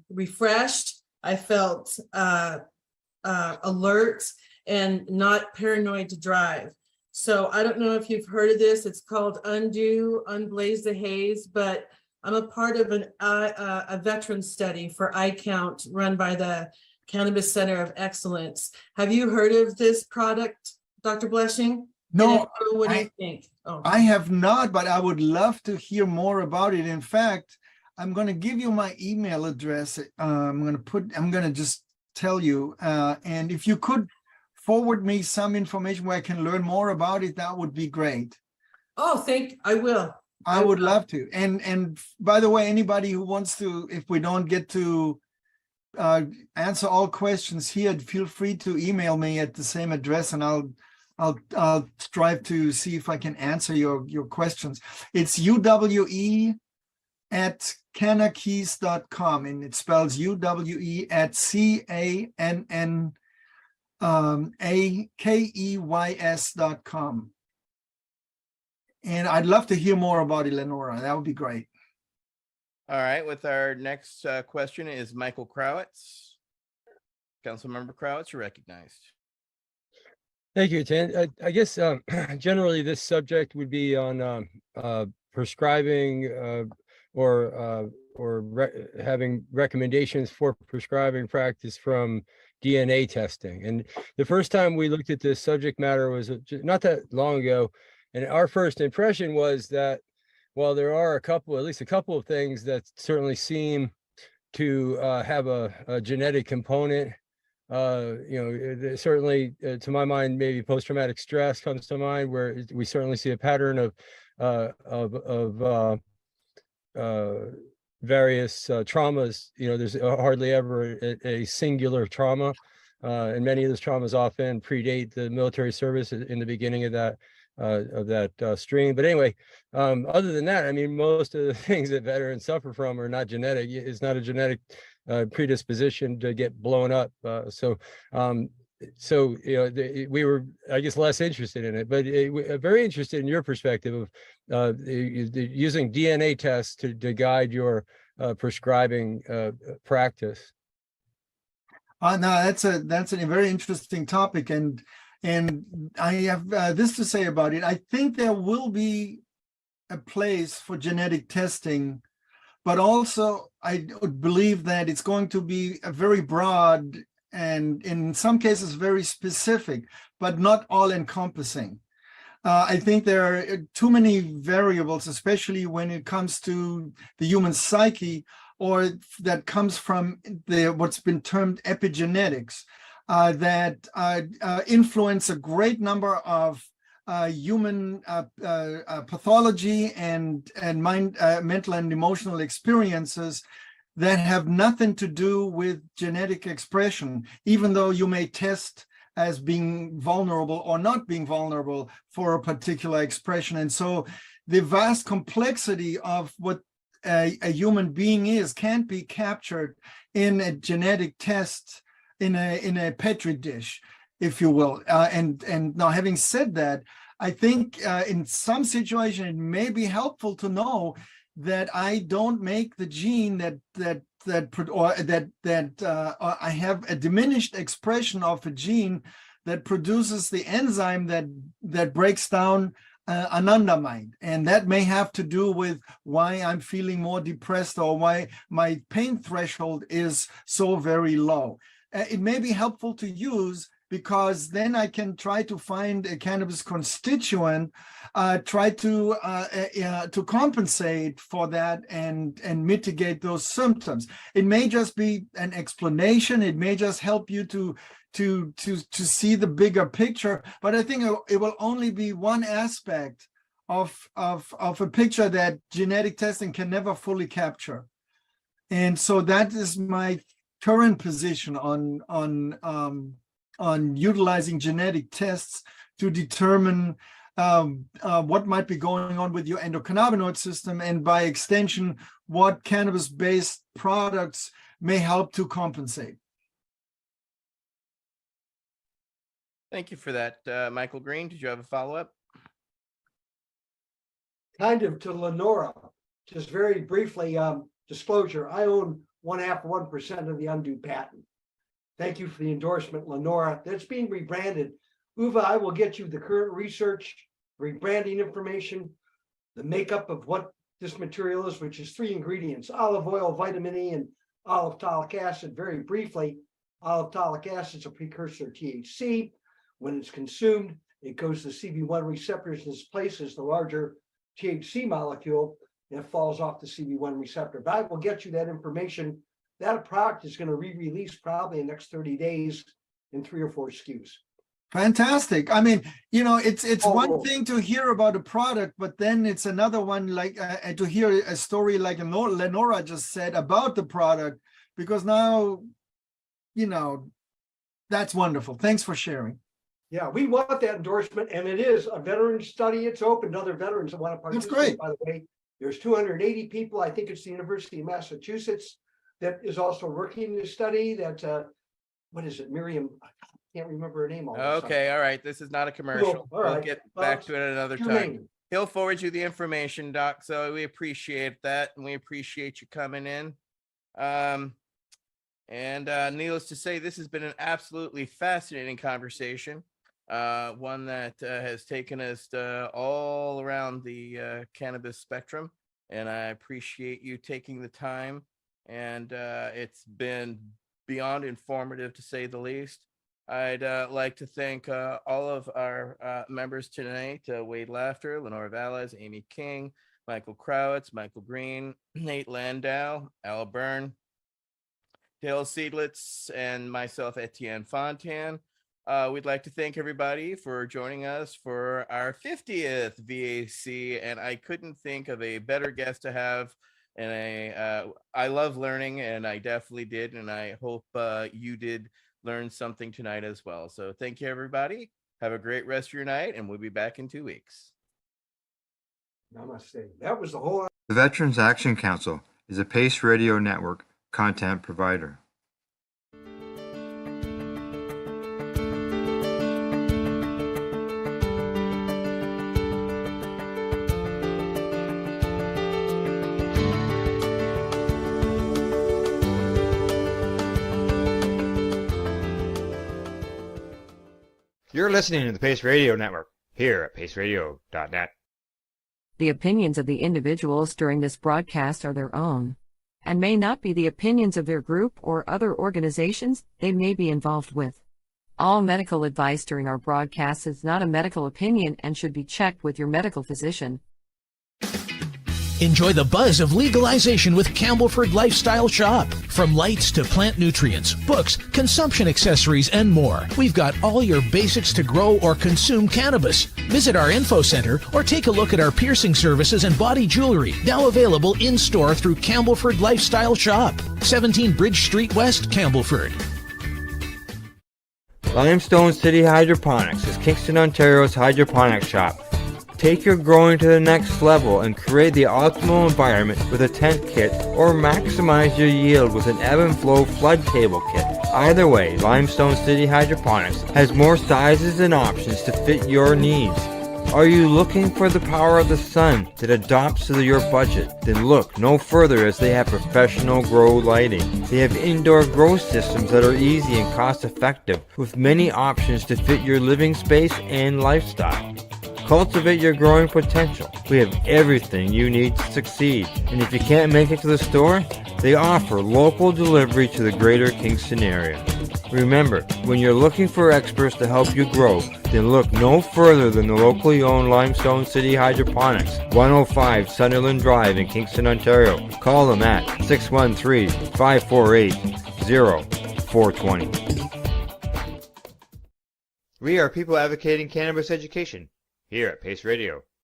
refreshed. I felt alert and not paranoid to drive. So I don't know if you've heard of this. It's called Undo, Unblaze the Haze, but I'm a part of a veteran study for ICOUNT run by the Cannabis Center of Excellence. Have you heard of this product, Dr. Blesching? No. What do you think? Oh. I have not, but I would love to hear more about it. In fact, I'm going to give you my email address. I'm going to just tell you, and if you could forward me some information where I can learn more about it, that would be great. Oh, I will. I would love to. And by the way, anybody who wants to, if we don't get to answer all questions here, feel free to email me at the same address, and I'll strive to see if I can answer your questions. It's uwe@cannakeys.com, and it spells uwe@cannakeys.com. And I'd love to hear more about Eleonora. That would be great. All right. With our next question is Michael Krawitz. Councilmember Krawitz, you're recognized. Thank you, Tan. I guess generally this subject would be on prescribing or having recommendations for prescribing practice from DNA testing. And the first time we looked at this subject matter was not that long ago. And our first impression was that while there are at least a couple of things that certainly seem to have a genetic component, certainly to my mind, maybe post-traumatic stress comes to mind, where we certainly see a pattern of various traumas. There's hardly ever a singular trauma, and many of those traumas often predate the military service in the beginning of that stream. But anyway, other than that, I mean, most of the things that veterans suffer from are not genetic. It's not a genetic predisposition to get blown up. We were, I guess, less interested in it, but very interested in your perspective of using DNA tests to guide your prescribing practice. No, that's a very interesting topic, and I have this to say about it. I think there will be a place for genetic testing, but also I believe that it's going to be a very broad and in some cases very specific, but not all-encompassing. I think there are too many variables, especially when it comes to the human psyche, or that comes from what's been termed epigenetics, that influence a great number of human pathology and mental and emotional experiences that have nothing to do with genetic expression, even though you may test as being vulnerable or not being vulnerable for a particular expression. And so the vast complexity of what a human being is can't be captured in a genetic test in a petri dish, if you will. And now, having said that, I think in some situation it may be helpful to know that I don't make the gene that I have a diminished expression of a gene that produces the enzyme that breaks down anandamide. And that may have to do with why I'm feeling more depressed or why my pain threshold is so very low. It may be helpful to use because then I can try to find a cannabis constituent, try to compensate for that and mitigate those symptoms. It may just be an explanation. It may just help you to see the bigger picture, but I think it will only be one aspect of a picture that genetic testing can never fully capture. And so that is my current position on utilizing genetic tests to determine what might be going on with your endocannabinoid system, and by extension, what cannabis-based products may help to compensate. Thank you for that, Michael Green. Did you have a follow-up? Kind of to Lenora, just very briefly, disclosure, I own 1% of the undue patent. Thank you for the endorsement, Lenora. That's being rebranded. Uwe, I will get you the current research, rebranding information, the makeup of what this material is, which is 3 ingredients: olive oil, vitamin E, and olive-tolic acid. Very briefly, olive-tolic acid is a precursor to THC. When it's consumed, it goes to CB1 receptors and displaces the larger THC molecule, and it falls off the CB1 receptor. But I will get you that information. That product is going to re-release probably in the next 30 days in 3 or 4 SKUs. Fantastic. I mean, it's one thing to hear about a product, but then it's another one like to hear a story like Lenora just said about the product, because now, that's wonderful. Thanks for sharing. Yeah, we want that endorsement, and it is a veteran study. It's open to other veterans that want to participate. That's great. By the way, there's 280 people. I think it's the University of Massachusetts that is also working this study. That what is it, Miriam? I can't remember her name. Okay, all right. This is not a commercial. Cool. All right. We'll get back to it at another time. He'll forward you the information, Doc. So we appreciate that, and we appreciate you coming in. And needless to say, this has been an absolutely fascinating conversation. One that has taken us all around the cannabis spectrum, and I appreciate you taking the time, and it's been beyond informative, to say the least. I'd like to thank all of our members tonight: Wade Laughter, Lenora Valles, Amy King, Michael Crowitz, Michael Green, Nate Landau, Al Byrne, Dale Seidlitz, and myself, Etienne Fontan. We'd like to thank everybody for joining us for our 50th V.A.C, and I couldn't think of a better guest to have. And I love learning, and I definitely did, and I hope you did learn something tonight as well. So thank you, everybody. Have a great rest of your night, and we'll be back in 2 weeks. Namaste. That was the whole. The Veterans Action Council is a Pace Radio Network content provider. You're listening to the Pace Radio Network here at paceradio.net. The opinions of the individuals during this broadcast are their own, and may not be the opinions of their group or other organizations they may be involved with. All medical advice during our broadcast is not a medical opinion and should be checked with your medical physician. Enjoy the buzz of legalization with Campbellford Lifestyle Shop. From lights to plant nutrients, books, consumption accessories, and more, we've got all your basics to grow or consume cannabis. Visit our info center or take a look at our piercing services and body jewelry, now available in-store through Campbellford Lifestyle Shop, 17 Bridge Street West, Campbellford. Limestone City Hydroponics is Kingston, Ontario's hydroponics shop. Take your growing to the next level and create the optimal environment with a tent kit, or maximize your yield with an ebb and flow flood table kit. Either way, Limestone City Hydroponics has more sizes and options to fit your needs. Are you looking for the power of the sun that adapts to your budget? Then look no further, as they have professional grow lighting. They have indoor grow systems that are easy and cost effective, with many options to fit your living space and lifestyle. Cultivate your growing potential. We have everything you need to succeed. And if you can't make it to the store, they offer local delivery to the greater Kingston area. Remember, when you're looking for experts to help you grow, then look no further than the locally owned Limestone City Hydroponics, 105 Sunderland Drive in Kingston, Ontario. Call them at 613-548-0420. We are people advocating cannabis education here at Pace Radio.